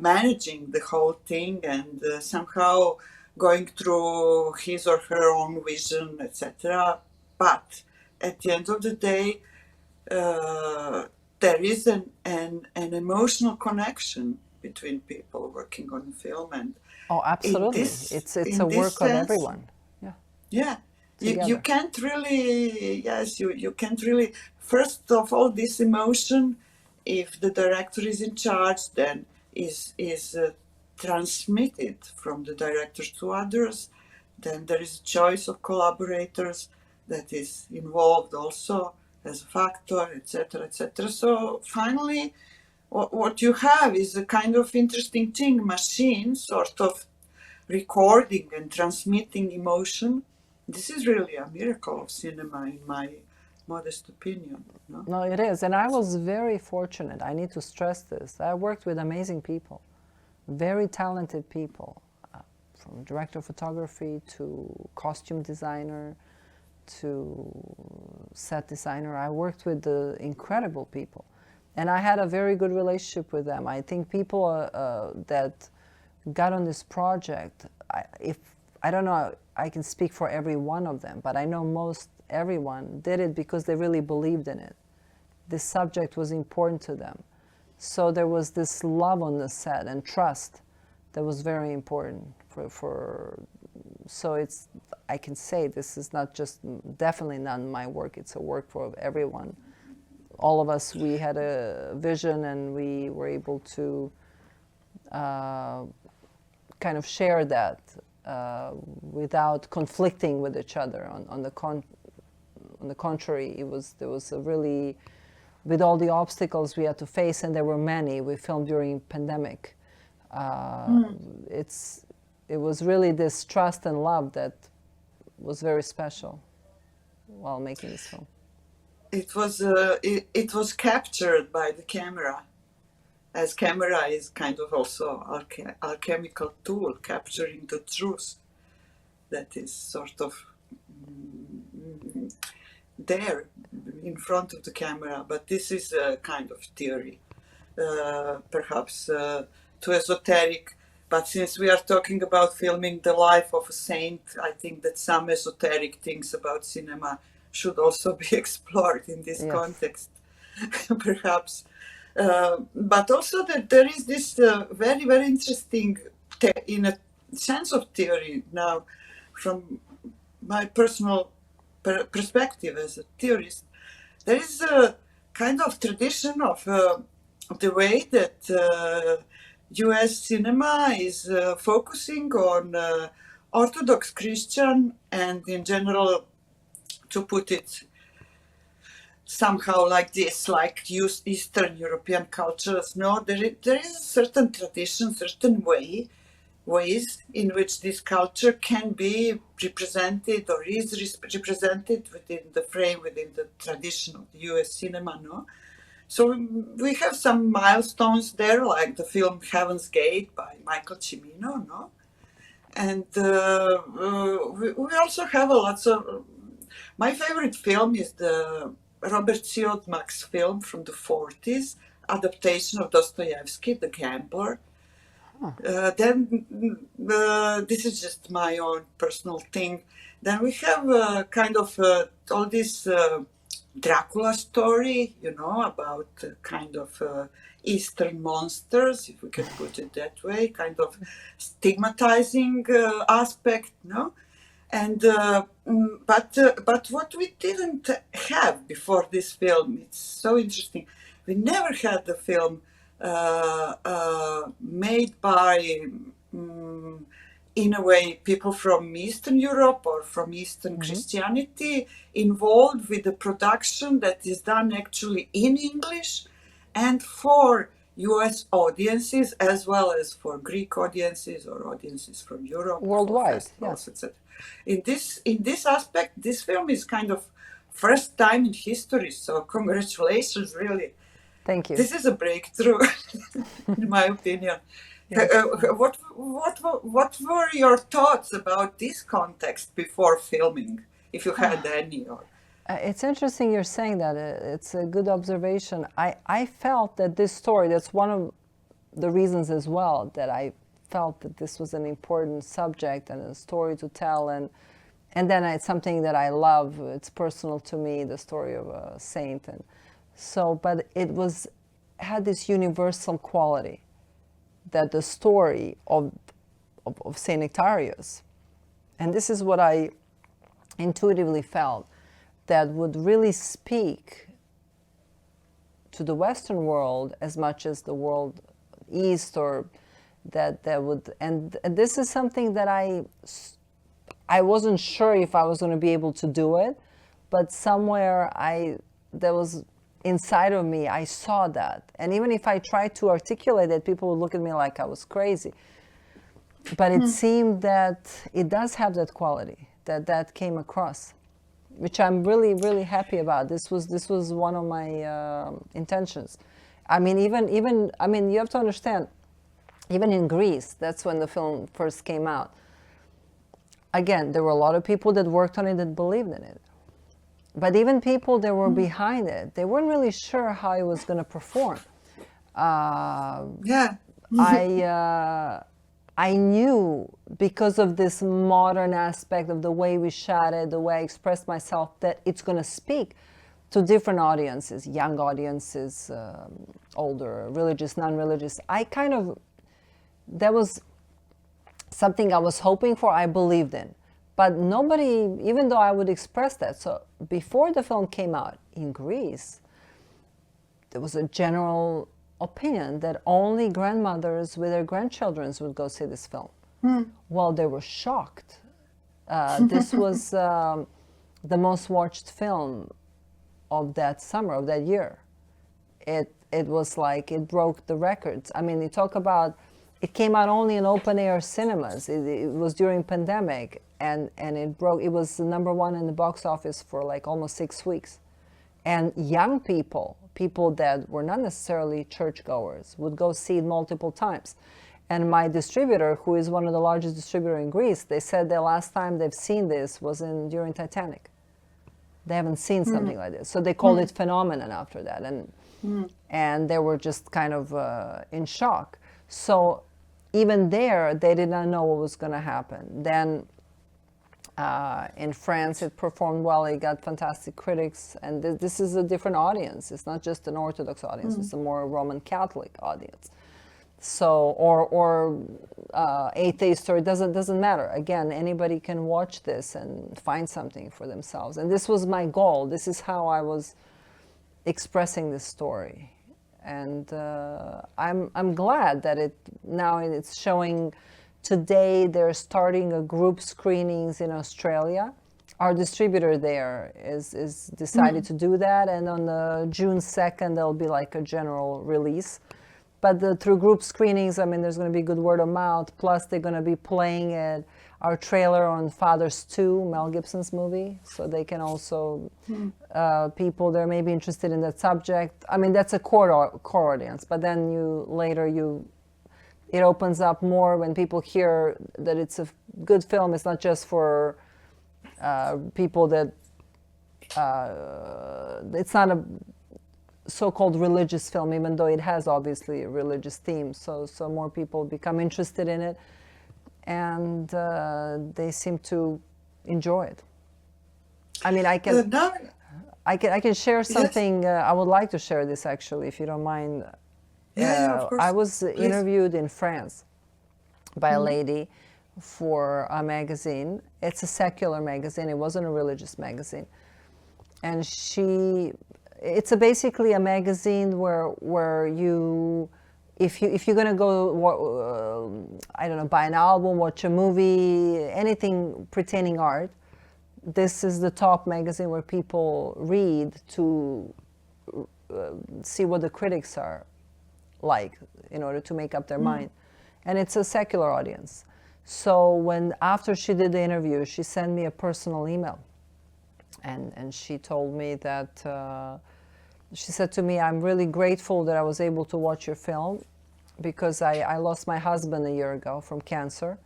managing the whole thing and somehow going through his or her own vision, etc. But at the end of the day, there is an emotional connection between people working on film, and absolutely, it's a work of everyone. Yeah. You can't really, you can't really, first of all, this emotion, if the director is in charge, then is transmitted from the director to others. Then there is a choice of collaborators that is involved also as a factor, etc., etc. So finally, what you have is a kind of interesting thing, machine sort of recording and transmitting emotion. This is really a miracle of cinema, in my modest opinion. No, it is. And I was very fortunate. I need to stress this. I worked with amazing people, very talented people, from director of photography to costume designer to set designer. I worked with the incredible people. And I had a very good relationship with them. I think people that got on this project, I don't know, I can speak for every one of them, but I know most everyone did it because they really believed in it. This subject was important to them. So there was this love on the set and trust that was very important so I can say this is not just, definitely not my work, it's a work for everyone. All of us, we had a vision and we were able to kind of share that without conflicting with each other. On the contrary, there was a really, with all the obstacles we had to face, and there were many. We filmed during pandemic. It was really this trust and love that was very special while making this film. It was captured by the camera, as camera is kind of also alchemical tool, capturing the truth that is sort of there in front of the camera. But this is a kind of theory, perhaps too esoteric. But since we are talking about filming the life of a saint, I think that some esoteric things about cinema should also be explored in this context, perhaps. But also that there is this very, very interesting, in a sense of theory now, from my personal perspective as a theorist, there is a kind of tradition of the way that US cinema is focusing on Orthodox Christian and in general, to put it somehow like this, like Eastern European cultures. No, there is a certain tradition, certain ways in which this culture can be represented or is represented within the frame, within the tradition of the US cinema, no? So we have some milestones there, like the film Heaven's Gate by Michael Cimino, no? And we also have lots of... My favorite film is the Robert Siodmak's film from the 40s, adaptation of Dostoyevsky, The Gambler. Then this is just my own personal thing. Then we have kind of all this Dracula story, you know, about kind of Eastern monsters, if we can put it that way, kind of stigmatizing aspect, no? And but what we didn't have before this film, it's so interesting. We never had the film made by, in a way, people from Eastern Europe or from Eastern Christianity involved with the production that is done actually in English and for US audiences as well as for Greek audiences or audiences from Europe. Worldwide, yes. Etc. In this aspect, this film is kind of first time in history, so congratulations, really. Thank you. This is a breakthrough, in my opinion. Yes. What were your thoughts about this context before filming, if you had any? Or... It's interesting you're saying that. It's a good observation. I felt that this story, that's one of the reasons as well that I felt that this was an important subject and a story to tell. And then it's something that I love. It's personal to me, the story of a saint. And so, but it had this universal quality that the story of Saint Nectarius, and this is what I intuitively felt, that would really speak to the Western world as much as the world East, or that would, and this is something that I wasn't sure if I was going to be able to do it, but somewhere there was inside of me, I saw that. And even if I tried to articulate it, people would look at me like I was crazy. But it seemed that it does have that quality, that came across, which I'm really, really happy about. This was one of my intentions. I mean, you have to understand, even in Greece, that's when the film first came out. Again, there were a lot of people that worked on it that believed in it. But even people that were behind it, they weren't really sure how it was going to perform. Yeah. I knew, because of this modern aspect of the way we shot it, the way I expressed myself, that it's going to speak to different audiences, young audiences, older, religious, non-religious. That was something I was hoping for, I believed in. But nobody, even though I would express that, so before the film came out in Greece, there was a general opinion that only grandmothers with their grandchildren would go see this film. Well, they were shocked. This was the most watched film of that summer, of that year. It was like, it broke the records. I mean, you talk about, it came out only in open-air cinemas. It was during pandemic. And it was #1 in the box office for like almost 6 weeks. And young people that were not necessarily churchgoers, would go see it multiple times. And my distributor, who is one of the largest distributors in Greece, they said the last time they've seen this was during Titanic. They haven't seen something like this. So they called it phenomenon after that. And they were just kind of in shock. So even there, they did not know what was going to happen. Then In France, it performed well. It got fantastic critics, and this is a different audience. It's not just an Orthodox audience; it's a more Roman Catholic audience. So, or atheist, or it doesn't matter. Again, anybody can watch this and find something for themselves. And this was my goal. This is how I was expressing this story, and I'm glad that now it's showing. Today they're starting a group screenings in Australia. Our distributor there is decided to do that, and on the June 2nd there'll be like a general release. But through group screenings, I mean, there's going to be good word of mouth. Plus, they're going to be playing our trailer on Fathers 2, Mel Gibson's movie, so they can also people that may be interested in that subject. I mean, that's a core audience, but then it opens up more when people hear that it's a good film. It's not just for people that it's not a so-called religious film, even though it has obviously a religious theme. So more people become interested in it, and they seem to enjoy it. I mean, I can share something. Yes. I would like to share this actually, if you don't mind. Yeah, of course. I was interviewed in France by a lady for a magazine. It's a secular magazine. It wasn't a religious magazine. And it's basically a magazine where you, if you're going to go, I don't know, buy an album, watch a movie, anything pertaining art, this is the top magazine where people read to see what the critics are like in order to make up their mind. And it's a secular audience. So after she did the interview, she sent me a personal email, and she told me that she said to me, I'm really grateful that I was able to watch your film, because I lost my husband a year ago from cancer,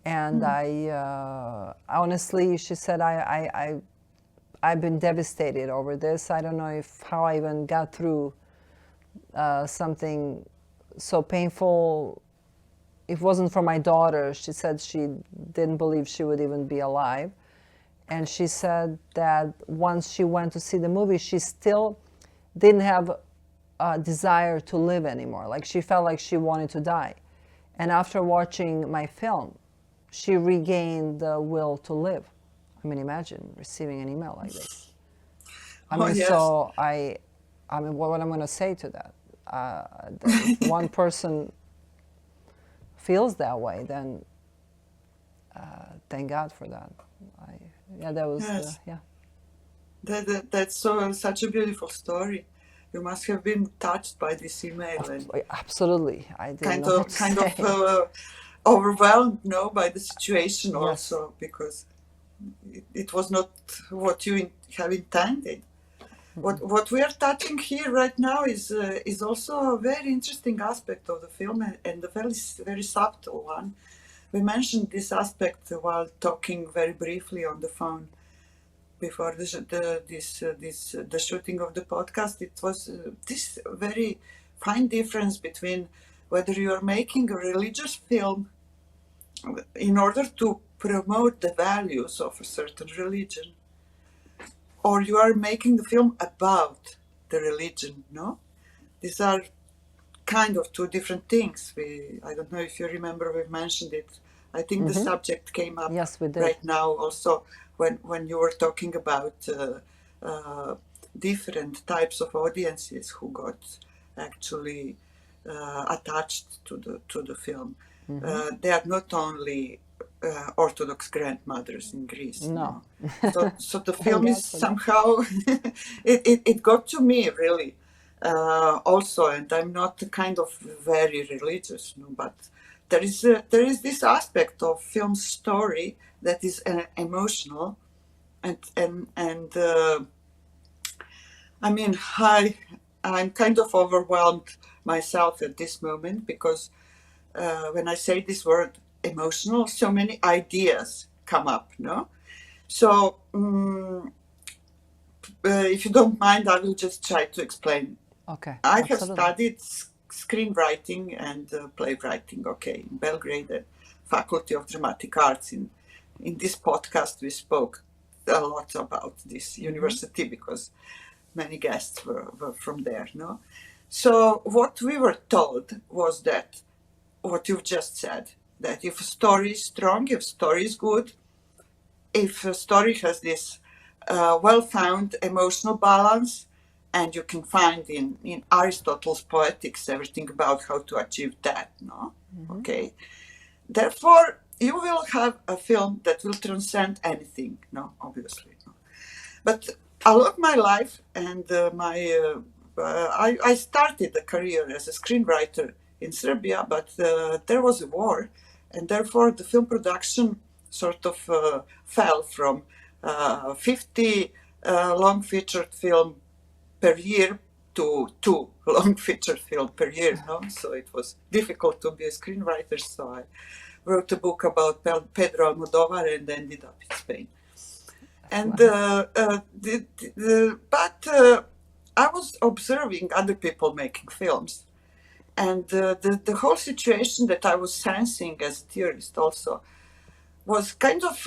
and I honestly, she said, I've been devastated over this. I don't know how I even got through something so painful. It wasn't for my daughter. She said she didn't believe she would even be alive. And she said that once she went to see the movie, she still didn't have a desire to live anymore. Like, she felt like she wanted to die. And after watching my film, she regained the will to live. I mean, imagine receiving an email like this. I mean, yes. So I mean, what I'm going to say to that? If one person feels that way, then thank God for that. That was, yes. yeah. That's such a beautiful story. You must have been touched by this email. And absolutely. I didn't kind of overwhelmed, by the situation also, because it was not what you have intended. What we are touching here right now is also a very interesting aspect of the film, and a very subtle one. We mentioned this aspect while talking very briefly on the phone before the shooting of the podcast. It was this very fine difference between whether you are making a religious film in order to promote the values of a certain religion, or you are making the film about the religion, no? These are kind of two different things. I don't know if you remember, we mentioned it. I think the subject came up right now also when you were talking about different types of audiences who got actually attached to the film. They are not only Orthodox grandmothers in Greece. No. So the film is somehow, it got to me really also, and I'm not kind of very religious, but there is this aspect of film story that is emotional, and I mean, I'm kind of overwhelmed myself at this moment, because when I say this word emotional, so many ideas come up, no? So if you don't mind, I will just try to explain. Okay. I have studied screenwriting and playwriting, in Belgrade, at Faculty of Dramatic Arts in in this podcast we spoke a lot about this university because many guests were from there, no? So what we were told was that, what you've just said, that if a story is strong, if a story is good, if a story has this well-found emotional balance, and you can find in Aristotle's Poetics everything about how to achieve that, no? Okay. Therefore, you will have a film that will transcend anything, no? Obviously, no. But along my life and I started a career as a screenwriter in Serbia, but there was a war, and therefore the film production sort of fell from 50 long featured film per year to 2 long feature film per year, no? So it was difficult to be a screenwriter, so I wrote a book about Pedro Almodovar and ended up in Spain. And but I was observing other people making films, and the whole situation that I was sensing as a theorist also was kind of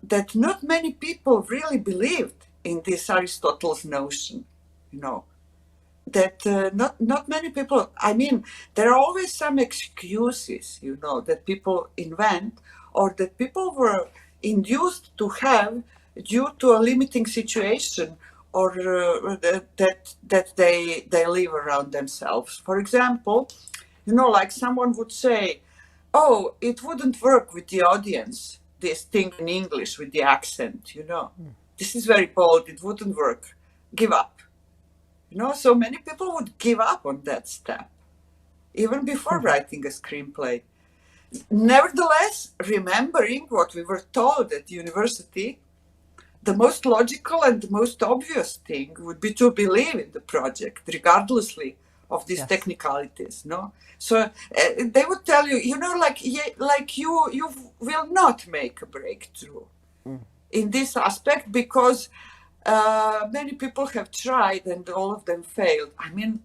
that not many people really believed in this Aristotle's notion, you know, that not many people, I mean, there are always some excuses, you know, that people invent or that people were induced to have due to a limiting situation or that they live around themselves. For example, you know, like someone would say, oh, it wouldn't work with the audience, this thing in English with the accent, you know. This is very bold, it wouldn't work. Give up. You know, so many people would give up on that step, even before writing a screenplay. Nevertheless, remembering what we were told at the university, the most logical and the most obvious thing would be to believe in the project, regardlessly of these technicalities, no? So they would tell you, you know, like you will not make a breakthrough in this aspect because many people have tried and all of them failed. I mean,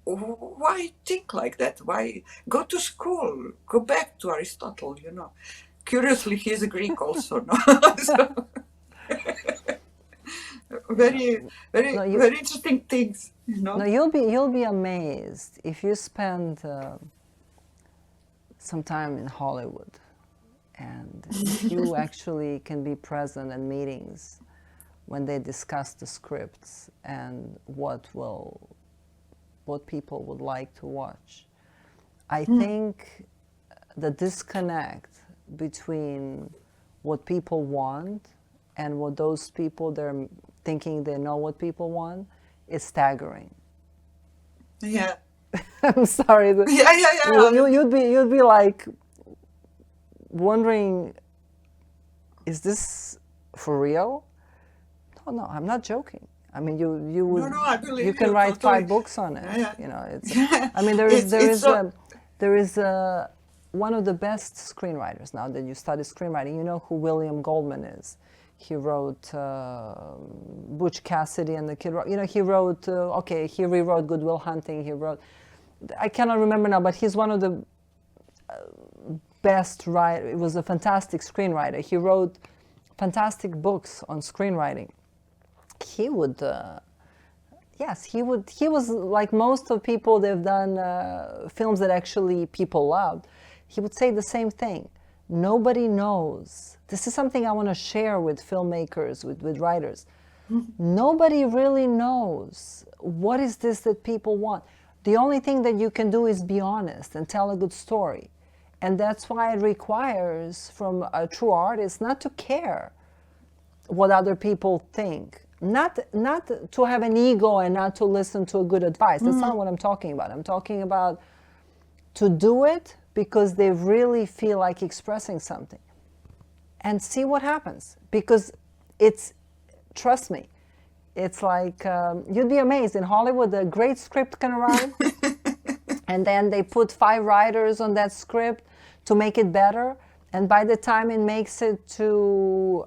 why think like that? Why go to school? Go back to Aristotle, you know. Curiously, he's a Greek also, no? So, very interesting things, you know. No, you'll be amazed if you spend some time in Hollywood, and if you actually can be present in meetings when they discuss the scripts and what people would like to watch. I think the disconnect between what people want and what those people, they're thinking they know what people want, is staggering. Yeah. I'm sorry. Yeah. You'd be like wondering, is this for real? No, I'm not joking. I mean, you would. No, I believe you can write totally. 5 books on it. Yeah. You know, it's. I mean, there is one of the best screenwriters now that you study screenwriting. You know who William Goldman is. He wrote Butch Cassidy and the Kid. You know, he wrote. He rewrote Good Will Hunting. He wrote. I cannot remember now, but he's one of the best writer. It was a fantastic screenwriter. He wrote fantastic books on screenwriting. He would, yes, he would. He was like most of people. They've done films that actually people loved. He would say the same thing. Nobody knows. This is something I want to share with filmmakers, with writers. Nobody really knows what is this that people want. The only thing that you can do is be honest and tell a good story. And that's why it requires from a true artist not to care what other people think. Not to have an ego and not to listen to a good advice. That's not what I'm talking about. I'm talking about to do it because they really feel like expressing something. And see what happens. Because it's, trust me, it's like, you'd be amazed. In Hollywood, a great script can arrive. And then they put 5 writers on that script to make it better. And by the time it makes it to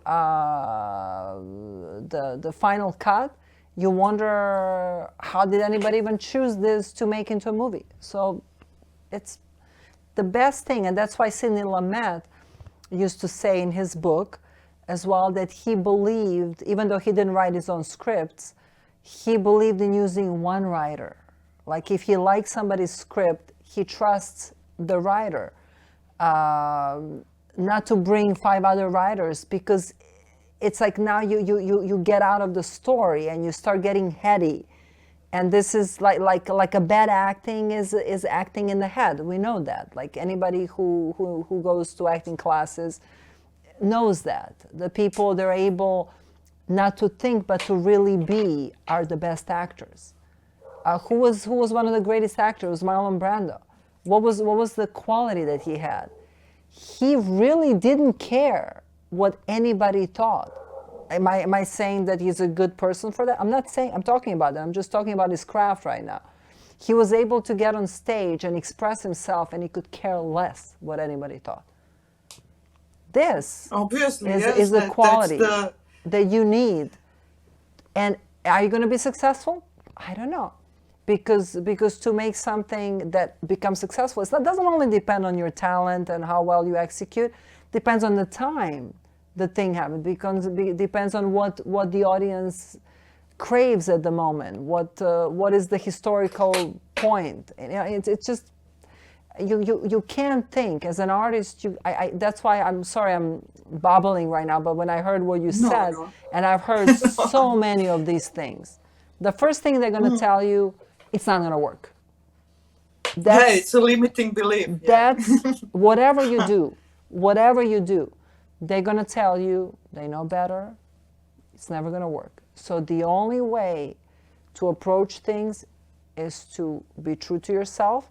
the final cut, you wonder, how did anybody even choose this to make into a movie? So it's the best thing, and that's why Sidney Lumet used to say in his book as well that he believed, even though he didn't write his own scripts, he believed in using one writer. Like if he likes somebody's script, he trusts the writer, not to bring 5 other writers, because it's like now you get out of the story and you start getting heady. And this is like a bad acting is acting in the head. We know that. Like anybody who goes to acting classes knows that. The people, they're able not to think but to really be are the best actors. Who was one of the greatest actors? Marlon Brando. What was the quality that he had? He really didn't care what anybody thought. Am I saying that he's a good person for that? I'm not saying, I'm talking about that. I'm just talking about his craft right now. He was able to get on stage and express himself, and he could care less what anybody thought. This obviously is the quality that you need. And are you going to be successful? I don't know. Because to make something that becomes successful, it doesn't only depend on your talent and how well you execute. It depends on the time the thing happens. It depends on what the audience craves at the moment. What is the historical point? It's just you can't think as an artist. That's why I'm sorry I'm babbling right now. But when I heard what you said, and I've heard so many of these things, the first thing they're going to tell you, it's not going to work. It's a limiting belief. That's whatever you do, they're going to tell you they know better. It's never going to work. So the only way to approach things is to be true to yourself.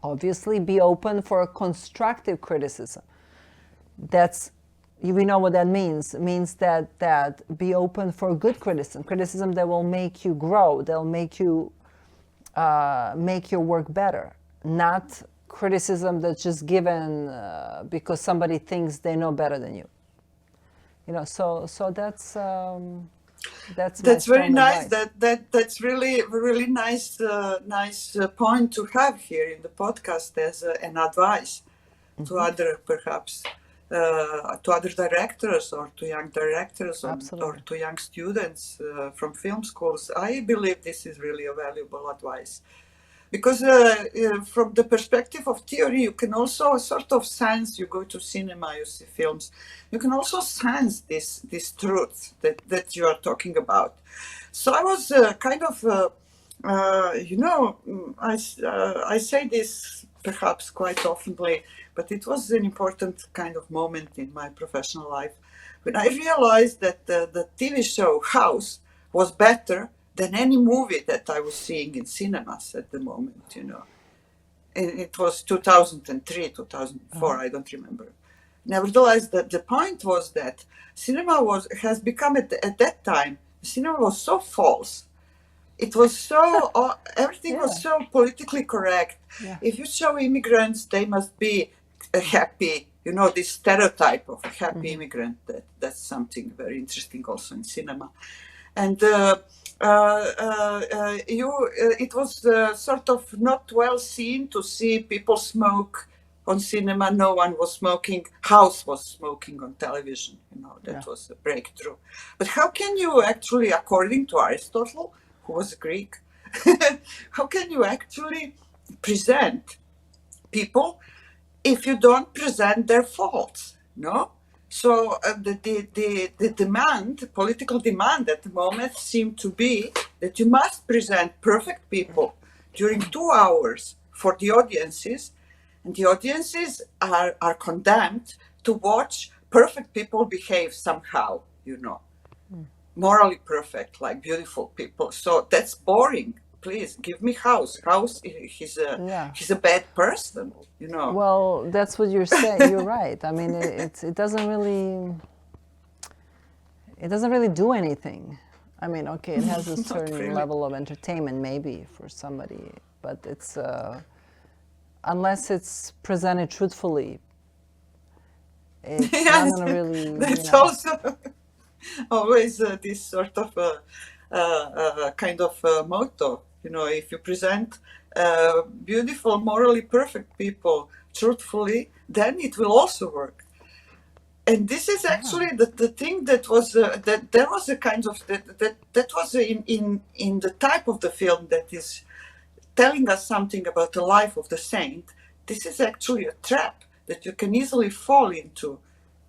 Obviously, be open for a constructive criticism. We know what that means. It means that be open for good criticism that will make you grow, that'll make you make your work better, not criticism that's just given because somebody thinks they know better than you. So that's very nice. That's really nice point to have here in the podcast as an advice to other perhaps. To other directors or to young directors or to young students from film schools. I believe this is really a valuable advice. Because from the perspective of theory, you can also sort of sense, you go to cinema, you see films, you can also sense this truth that you are talking about. So I was I say this perhaps quite oftenly, but it was an important kind of moment in my professional life when I realized that the TV show House was better than any movie that I was seeing in cinemas at the moment, And it was 2003, 2004, I don't remember. Nevertheless, the point was that cinema has become, at that time, cinema was so false. It was so, everything was so politically correct. Yeah. If you show immigrants, they must be happy, this stereotype of a happy immigrant, that's something very interesting also in cinema. And it was sort of not well seen to see people smoke on cinema. No one was smoking. House was smoking on television, that was a breakthrough. But how can you actually, according to Aristotle, who was Greek, how can you actually present people if you don't present their faults? No? So the demand, political demand at the moment seemed to be that you must present perfect people during 2 hours for the audiences, and the audiences are condemned to watch perfect people behave somehow, morally perfect, like beautiful people. So that's boring. Please give me House. House, he's a bad person, Well, that's what you're saying. You're right. I mean, it doesn't really do anything. I mean, okay, it has a certain level of entertainment maybe for somebody, but it's unless it's presented truthfully, it's not going to really. That's also always this sort of kind of motto. If you present beautiful, morally perfect people truthfully, then it will also work. and this is actually the thing that was that there was a kind of that was in the type of the film that is telling us something about the life of the saint. This is actually a trap that you can easily fall into.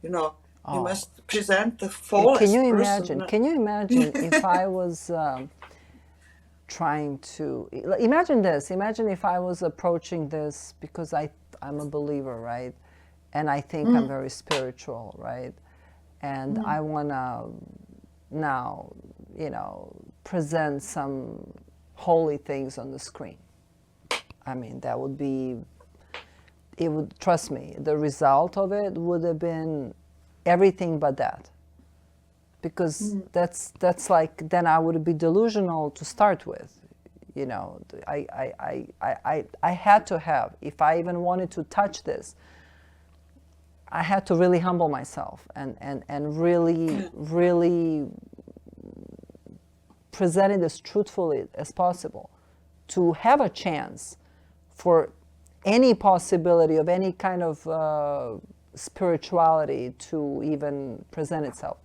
You know, you must present the flawless person. Can you imagine if I was trying to imagine this? Imagine if I was approaching this because I'm a believer, right? And I think I'm very spiritual, right? And I want to now, you know, present some holy things on the screen. I mean, that would be, it would, trust me, the result of it would have been everything but that. Because that's like, then I would be delusional to start with. You know, I had to have, if I even wanted to touch this, I had to really humble myself and really present it as truthfully as possible to have a chance for any possibility of any kind of spirituality to even present itself.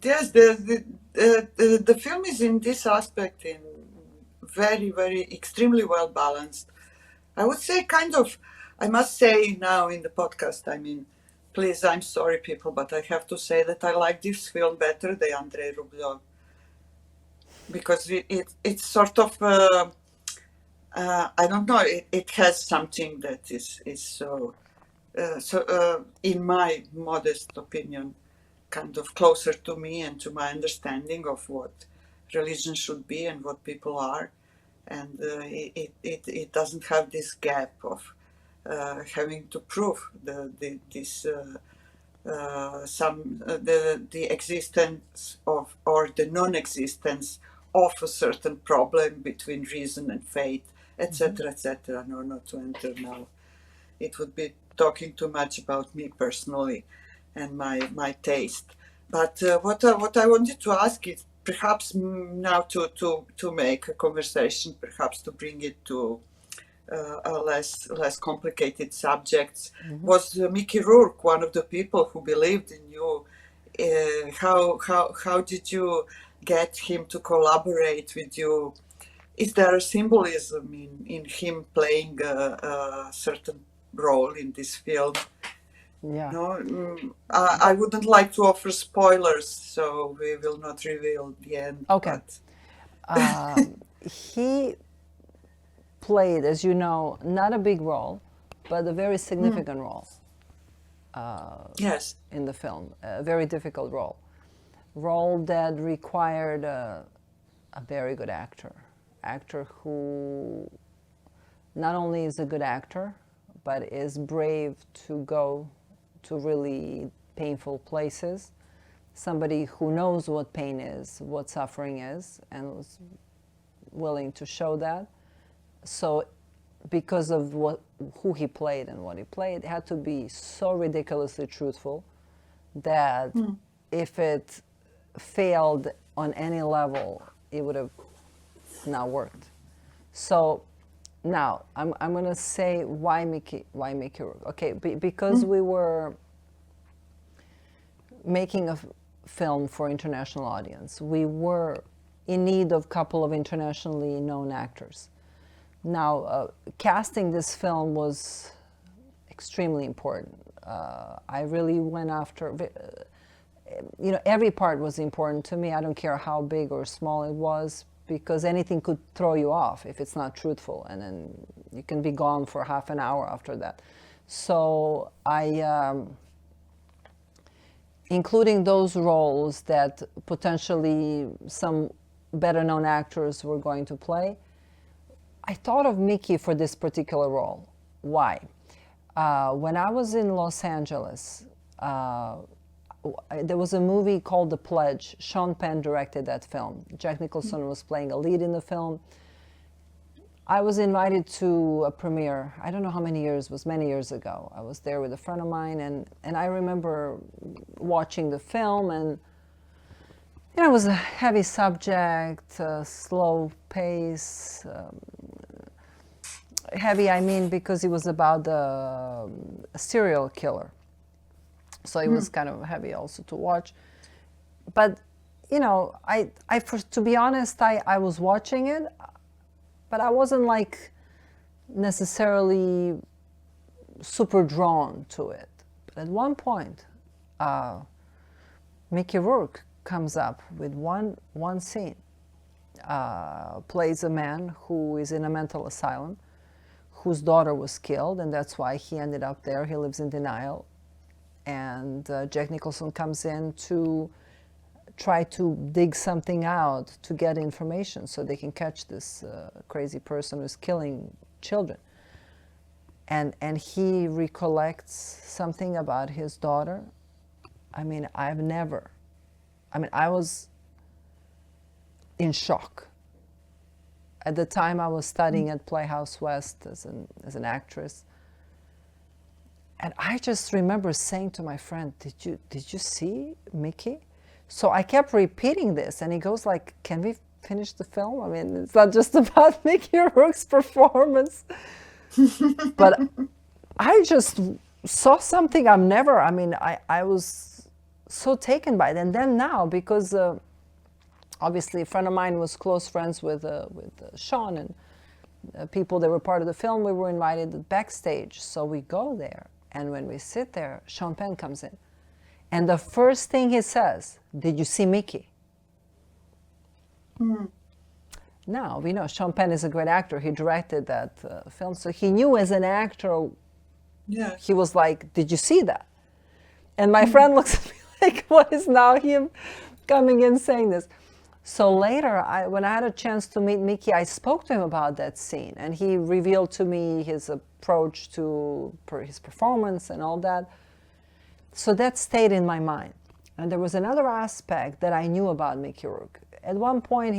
Yes, the film is in this aspect in very extremely well balanced. I would say kind of, I must say now in the podcast, I mean, please, I'm sorry people, but I have to say that I like this film better than Andrei Rublev. Because it's sort of, I don't know, it has something that is so, in my modest opinion, kind of closer to me and to my understanding of what religion should be and what people are. And it doesn't have this gap of having to prove the existence of or the non-existence of a certain problem between reason and faith, etc., etc. No, not to enter now. It would be talking too much about me personally and my taste. But what I wanted to ask is perhaps now to make a conversation, perhaps to bring it to less complicated subjects. Was Mickey Rourke one of the people who believed in you? How did you get him to collaborate with you? Is there a symbolism in him playing a certain role in this film? Yeah. No, I wouldn't like to offer spoilers, so we will not reveal the end. Okay. He played, as you know, not a big role, but a very significant role. Yes. In the film, a very difficult role that required a very good actor who not only is a good actor, but is brave to go to really painful places, somebody who knows what pain is, what suffering is, and was willing to show that. So because of who he played and what he played, it had to be so ridiculously truthful that if it failed on any level, it would have not worked. So now, I'm going to say why Mickey Rourke. Okay, because we were making a film for international audience. We were in need of a couple of internationally known actors. Now, casting this film was extremely important. I really went after, you know, every part was important to me. I don't care how big or small it was, because anything could throw you off if it's not truthful, and then you can be gone for half an hour after that. So including those roles that potentially some better known actors were going to play, I thought of Mickey for this particular role. Why? When I was in Los Angeles, there was a movie called The Pledge. Sean Penn directed that film. Jack Nicholson was playing a lead in the film. I was invited to a premiere. I don't know how many years, it was many years ago. I was there with a friend of mine, and I remember watching the film, and you know, it was a heavy subject, slow pace. heavy, I mean, because it was about a serial killer. So it was kind of heavy also to watch. But, you know, to be honest, I was watching it, but I wasn't like necessarily super drawn to it. But at one point, Mickey Rourke comes up with one scene. Plays a man who is in a mental asylum, whose daughter was killed, and that's why he ended up there. He lives in denial. And Jack Nicholson comes in to try to dig something out to get information so they can catch this crazy person who's killing children. And he recollects something about his daughter. I mean, I was in shock. At the time, I was studying at Playhouse West as an actress. And I just remember saying to my friend, did you see Mickey? So I kept repeating this, and he goes like, can we finish the film? I mean, it's not just about Mickey Rourke's performance. But I just saw something I was so taken by it. And then now, because obviously a friend of mine was close friends with Sean and people that were part of the film, we were invited backstage. So we go there. And when we sit there, Sean Penn comes in. And the first thing he says, did you see Mickey? Now, we know Sean Penn is a great actor. He directed that film. So he knew as an actor, he was like, did you see that? And my friend looks at me like, what is now him coming in saying this? So later, when I had a chance to meet Mickey, I spoke to him about that scene. And he revealed to me his approach to his performance and all that. So that stayed in my mind. And there was another aspect that I knew about Mickey Rourke. At one point,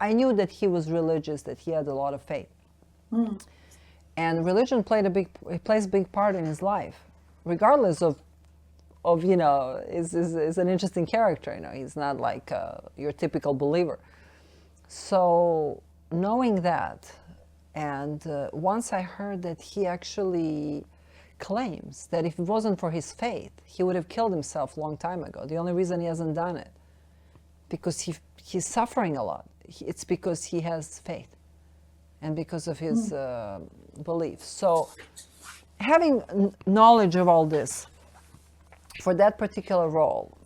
I knew that he was religious, that he had a lot of faith. And religion plays a big part in his life, regardless of you know, is an interesting character. You know, he's not like your typical believer. So knowing that, and once I heard that he actually claims that if it wasn't for his faith, he would have killed himself a long time ago. The only reason he hasn't done it, because he's suffering a lot. It's because he has faith and because of his beliefs. So having knowledge of all this, for that particular role,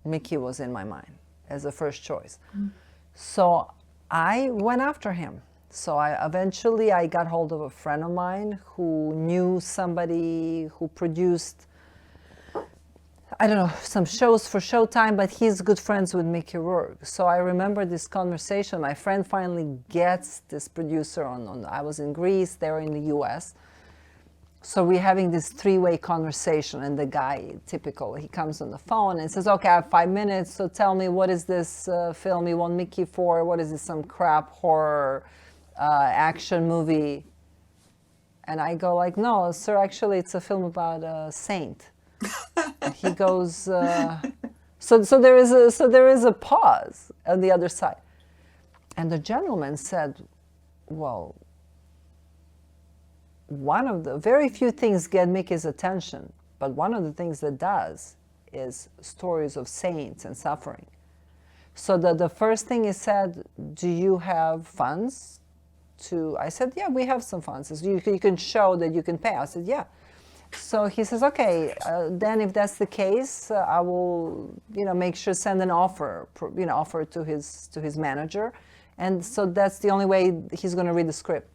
Mickey was in my mind as a first choice. So I went after him. So eventually I got hold of a friend of mine who knew somebody who produced, I don't know, some shows for Showtime, but he's good friends with Mickey Rourke. So I remember this conversation. My friend finally gets this producer I was in Greece, they were in the US. So we're having this three-way conversation, and the guy, typical, he comes on the phone and says, okay, I have 5 minutes, so tell me, what is this film you want Mickey for? What is this, some crap horror action movie? And I go like, no, sir, actually it's a film about a saint. And he goes, so there is a pause on the other side. And the gentleman said, well, one of the very few things get Mickey's attention, but one of the things that does is stories of saints and suffering. So the first thing he said, do you have funds to, I said, yeah, we have some funds. He said, you can show that you can pay. I said, yeah. So he says, okay, then if that's the case, I will, make sure send an offer, offer to his manager. And so that's the only way he's going to read the script.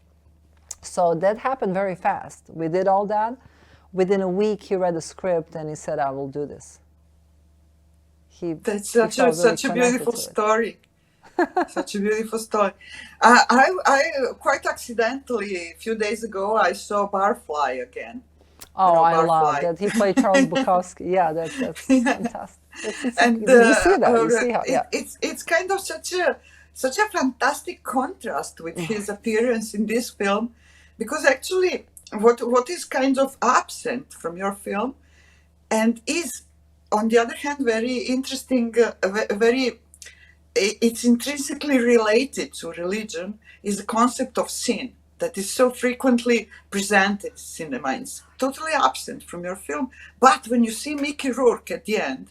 So that happened very fast. We did all that. Within a week, he read the script and he said, I will do this. That's such a beautiful story. Such a beautiful story. I quite accidentally, a few days ago, I saw Barfly again. Oh, I love that. He played Charles Bukowski. Yeah, that's fantastic. And you see that. You see how, yeah. It's kind of such a fantastic contrast with his appearance in this film, because actually what is kind of absent from your film and is, on the other hand, very interesting, it's intrinsically related to religion, is the concept of sin. that is so frequently presented in cinema. It's totally absent from your film. But when you see Mickey Rourke at the end,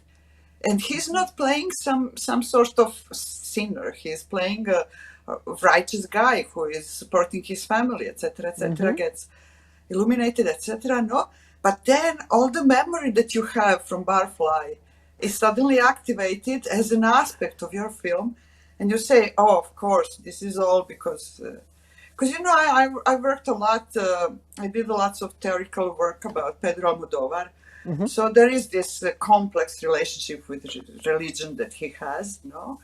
and he's not playing some sort of sinner, he's playing a righteous guy who is supporting his family, etc., gets illuminated, etc. No, but then all the memory that you have from Barfly is suddenly activated as an aspect of your film, and you say, "Oh, of course, this is all because you know I worked a lot. I did lots of theoretical work about Pedro Almodovar." So there is this complex relationship with religion that he has, no?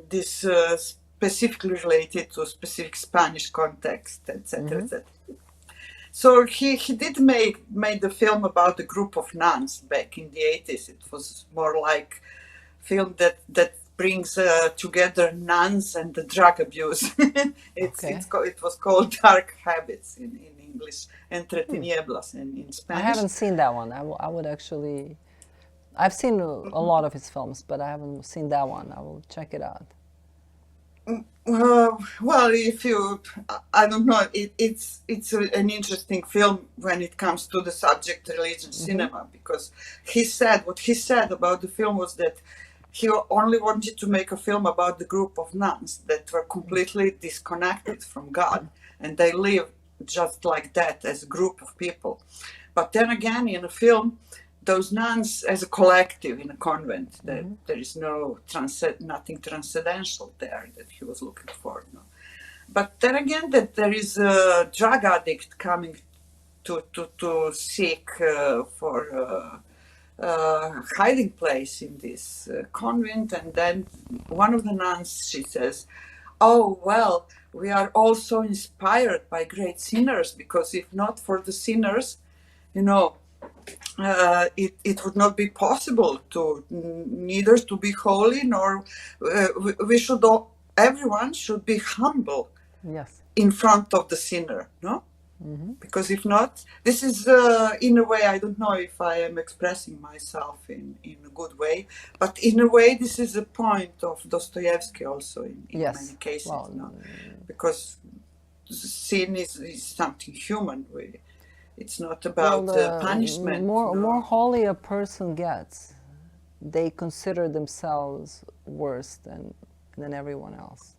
This specifically related to specific Spanish context, etc., etc. So he did made the film about a group of nuns back in the 80s. It was more like a film that brings together nuns and the drug abuse. It was called Dark Habits in English, Entre Tinieblas in Spanish. I haven't seen that one. I would actually... I've seen a lot of his films, but I haven't seen that one. I will check it out. Well, if you... I don't know. It's an interesting film when it comes to the subject religion cinema, because what he said about the film was that he only wanted to make a film about the group of nuns that were completely disconnected from God, and they live just like that as a group of people. But then again, in a film, those nuns as a collective in a convent, there is nothing transcendental there that he was looking for. No? But then again, that there is a drug addict coming to seek for hiding place in this convent, and then one of the nuns, she says, "Oh, well, we are also inspired by great sinners, because if not for the sinners, you know, it would not be possible to neither to be holy nor everyone should be humble in front of the sinner, no? Because if not, this is in a way, I don't know if I am expressing myself in a good way, but in a way this is a point of Dostoevsky also in many cases, no? Because sin is something human. It's not about punishment. More holy a person gets, they consider themselves worse than everyone else.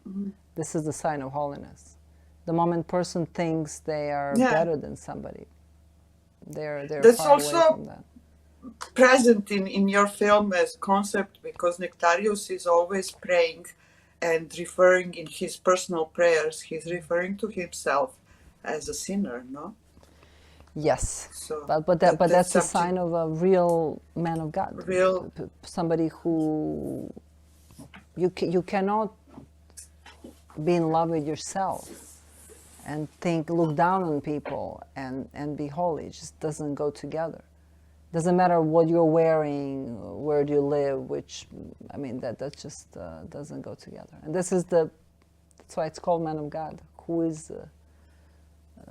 This is the sign of holiness. The moment person thinks they are better than somebody, they're far away from that. Present in your film as concept, because Nectarius is always praying and referring in his personal prayers, he's referring to himself as a sinner, no? Yes, so but that's a sign of a real man of God. Somebody who you cannot be in love with yourself and look down on people and be holy. It just doesn't go together. Doesn't matter what you're wearing, where do you live, that just doesn't go together. And that's why it's called man of God, who is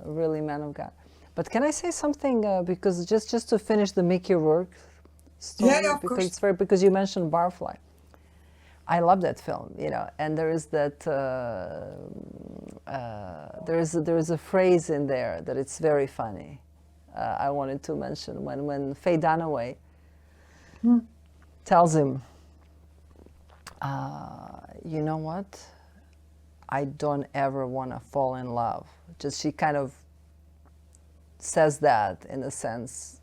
really man of God. But can I say something, because just to finish the Mickey Rourke story, of course. Because you mentioned Barfly. I love that film, and there is that there is a phrase in there that it's very funny. I wanted to mention when Faye Dunaway tells him, you know what? I don't ever want to fall in love. She kind of says that in a sense,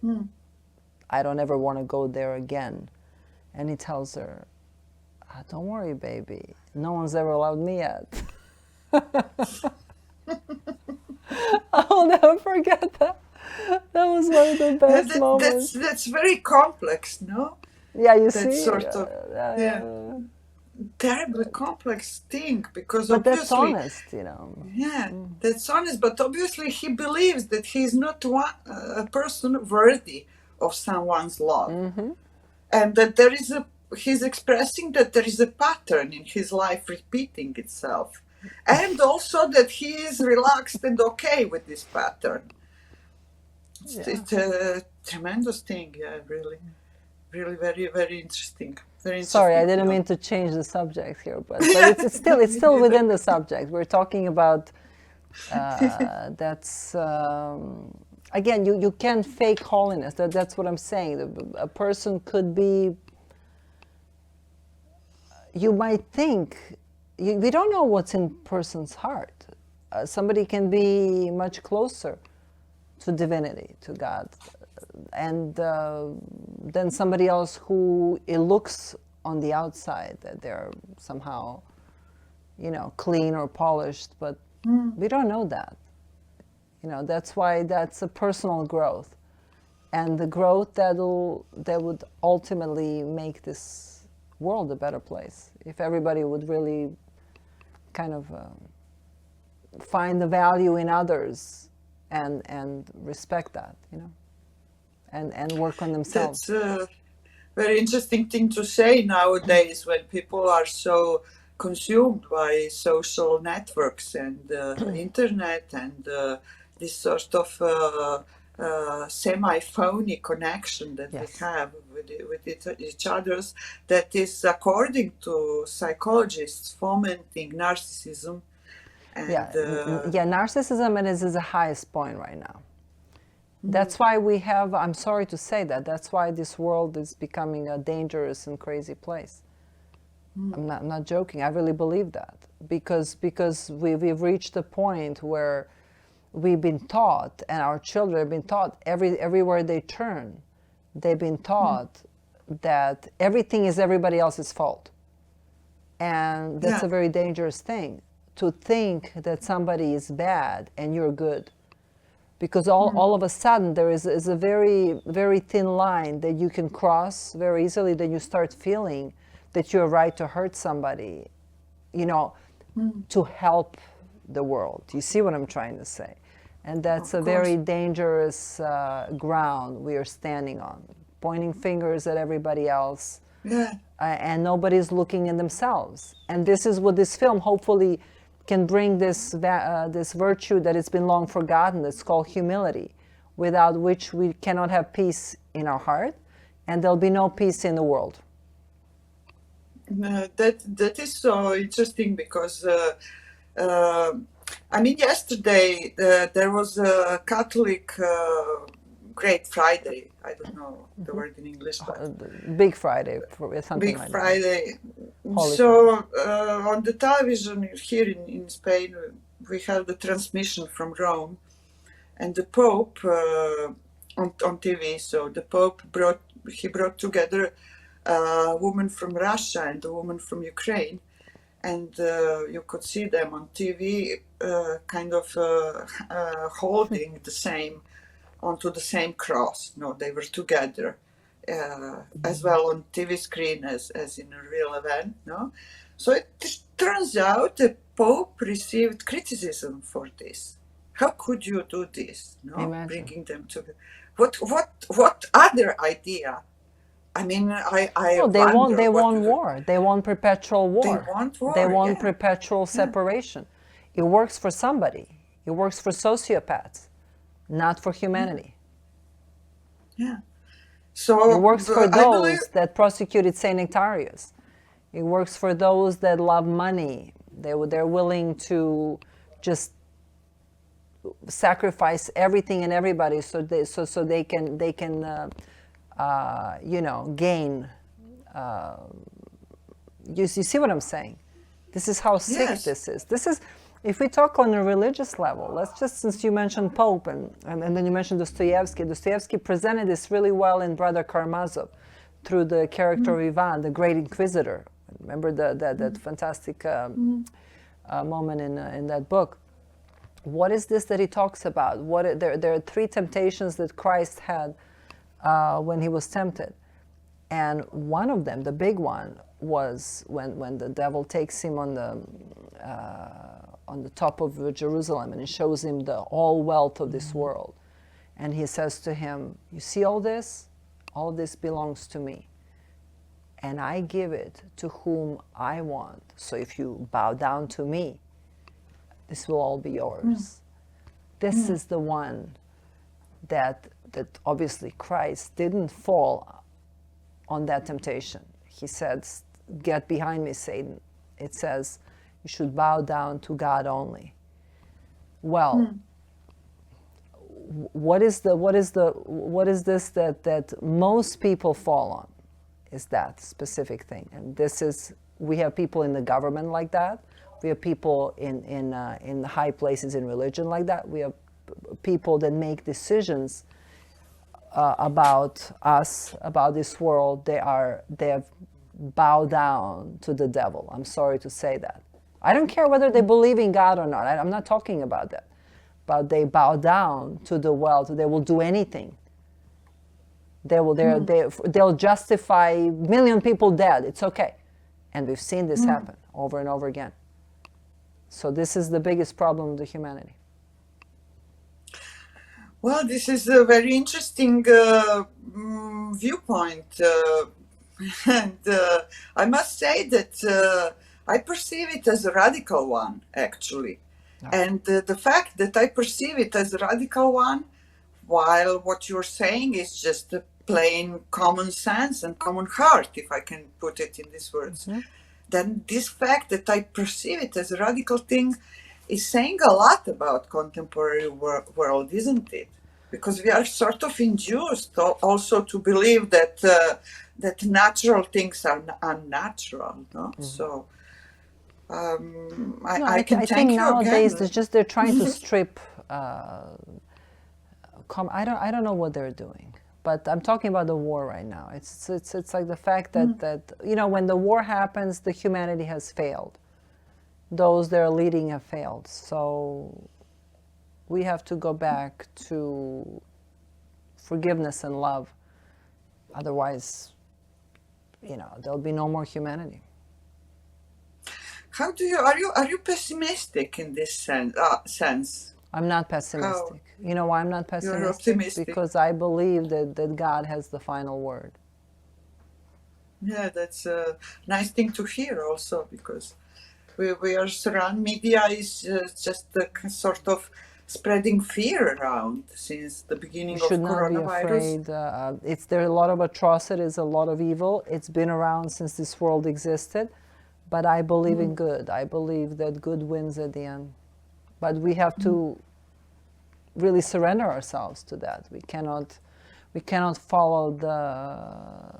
I don't ever want to go there again. And he tells her, don't worry, baby. No one's ever loved me yet. I'll never forget that. That was one of the best moments. That's very complex, no? Yeah, you that see? Sort of, terribly complex thing, because but obviously... that's honest, Yeah, that's honest, but obviously he believes that he's not a person worthy of someone's love. And that there is he's expressing that there is a pattern in his life repeating itself. And also that he is relaxed and okay with this pattern. It's a tremendous thing, really. Really very, very interesting. Sorry, I didn't mean to change the subject here, but it's still within the subject. We're talking about That's again, you can't fake holiness. That's what I'm saying. A person could be. You might think we don't know what's in a person's heart. Somebody can be much closer to divinity, to God, and then somebody else who it looks on the outside that they're somehow, clean or polished, but we don't know that. That's why that's a personal growth, and the growth that would ultimately make this world a better place if everybody would really kind of find the value in others and respect that, and work on themselves. That's a very interesting thing to say nowadays when people are so consumed by social networks and internet and this sort of semi-phony connection that we have with each other's, that is, according to psychologists, fomenting narcissism. And, narcissism is the highest point right now. That's why we have, I'm sorry to say that's why this world is becoming a dangerous and crazy place. I'm not joking, I really believe that. Because we've reached a point where we've been taught, and our children have been taught, everywhere they turn, they've been taught that everything is everybody else's fault. And that's a very dangerous thing, to think that somebody is bad and you're good. Because all of a sudden there is a very, very thin line that you can cross very easily, that you start feeling that you're right to hurt somebody, to help the world. You see what I'm trying to say? And that's a very dangerous ground we are standing on, pointing fingers at everybody else, and nobody's looking at themselves. And this is what this film hopefully can bring, this virtue that has been long forgotten, that's called humility, without which we cannot have peace in our heart, and there'll be no peace in the world. That is so interesting because, yesterday there was a Catholic Great Friday. I don't know the word in English, but Big Friday, something Big like Friday. Holy So on the television here in Spain, we have the transmission from Rome, and the Pope on TV. So the Pope brought together a woman from Russia and a woman from Ukraine, and you could see them on TV, holding onto the same cross. No, they were together, as well on TV screen as in a real event. No, so it turns out the Pope received criticism for this. How could you do this? No, Imagine. Bringing them together. What other idea? I mean, they want war. They want perpetual war. They want war. They want perpetual separation. It works for somebody. It works for sociopaths, not for humanity. Yeah. So it works for those that prosecuted Saint Nectarius. It works for those that love money. They're willing to just sacrifice everything and everybody so they can gain. You see what I'm saying? This is how sick this is. This is, if we talk on a religious level, let's just, since you mentioned Pope and then you mentioned Dostoyevsky. Dostoyevsky presented this really well in Brother Karamazov through the character of Ivan, the Great Inquisitor. Remember that fantastic moment in that book. What is this that he talks about? There are three temptations that Christ had when he was tempted. And one of them, the big one, was when the devil takes him on the top of Jerusalem and he shows him the all wealth of this world. And he says to him, you see all this? All this belongs to me. And I give it to whom I want. So if you bow down to me, this will all be yours. This is the one that obviously Christ didn't fall on that temptation. He said, get behind me, Satan. It says, you should bow down to God only. Well, what is this that most people fall on? Is that specific thing, and this is, we have people in the government like that. We have people in high places in religion like that. We have people that make decisions about us, about this world. They have bowed down to the devil. I'm sorry to say that. I don't care whether they believe in God or not. I'm not talking about that. But they bow down to the world. They will do anything. They'll justify a million people dead. It's okay. And we've seen this happen over and over again. So this is the biggest problem of the humanity. Well, this is a very interesting viewpoint. And I must say that I perceive it as a radical one, actually. No. And the fact that I perceive it as a radical one, while what you're saying is just a plain common sense and common heart, if I can put it in these words, then this fact that I perceive it as a radical thing is saying a lot about contemporary world, isn't it? Because we are sort of induced also to believe that that natural things are unnatural, no? So I can think you nowadays again. they're trying to strip. I don't know what they're doing, but I'm talking about the war right now. It's like the fact that when the war happens, the humanity has failed. Those that are leading have failed. So we have to go back to forgiveness and love. Otherwise, there'll be no more humanity. How do you are you pessimistic in this sense? I'm not pessimistic. You know why I'm not pessimistic? You're optimistic. Because I believe that God has the final word. Yeah, that's a nice thing to hear also, because we are surrounded, media is just a sort of spreading fear around since the beginning of coronavirus. You should not be afraid. There are a lot of atrocities, a lot of evil. It's been around since this world existed. But I believe in good. I believe that good wins at the end. But we have to really surrender ourselves to that. We cannot follow the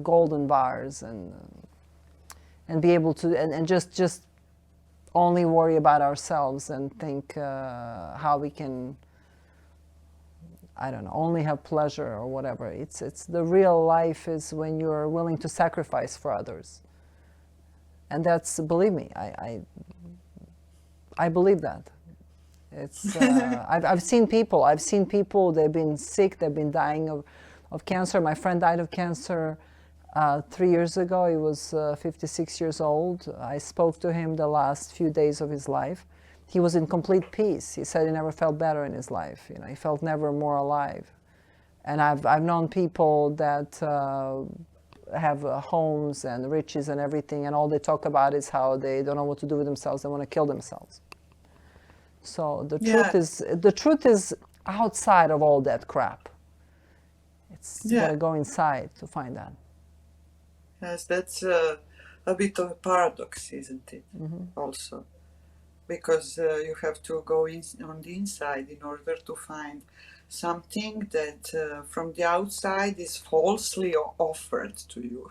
golden bars and be able to and just only worry about ourselves and think how we can, I don't know, only have pleasure or whatever. It's the real life is when you're willing to sacrifice for others. And that's, believe me, I believe that. It's I've seen people. They've been sick. They've been dying of cancer. My friend died of cancer 3 years ago. He was 56 years old. I spoke to him the last few days of his life. He was in complete peace. He said he never felt better in his life. He felt never more alive. And I've known people that have homes and riches and everything, and all they talk about is how they don't know what to do with themselves. They want to kill themselves. So the truth is outside of all that crap. You gotta go inside to find that. Yes, that's a bit of a paradox, isn't it? Also, because you have to go on the inside in order to find something that from the outside is falsely offered to you.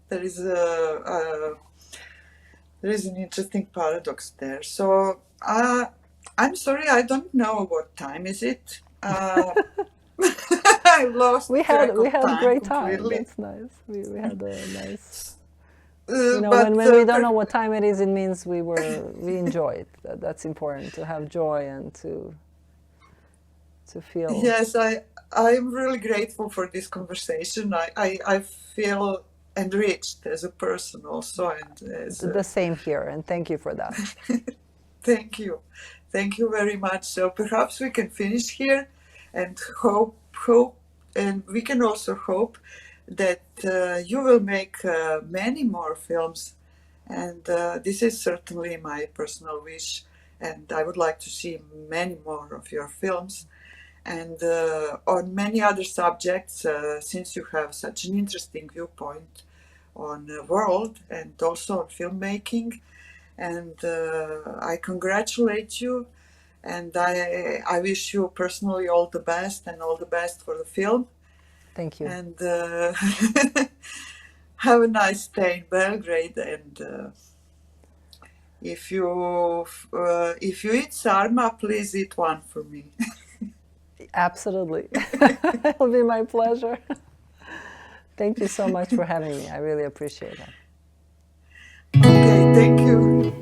There is an interesting paradox there. So I'm sorry, I don't know what time is it. I lost. We had a great completely. time. That's nice. We had a nice. When we don't know what time it is, it means we enjoyed. That's important, to have joy and to feel. Yes, I'm really grateful for this conversation. I feel enriched as a person also, and as the same here. And thank you for that. Thank you very much. So perhaps we can finish here, and hope, and we can also hope that you will make many more films, and this is certainly my personal wish, and I would like to see many more of your films, and on many other subjects, since you have such an interesting viewpoint on the world and also on filmmaking. And I congratulate you, and I wish you personally all the best and all the best for the film. Thank you. And have a nice day in Belgrade. And if you eat sarma, please eat one for me. Absolutely. It'll be my pleasure. Thank you so much for having me. I really appreciate it. Okay, thank you.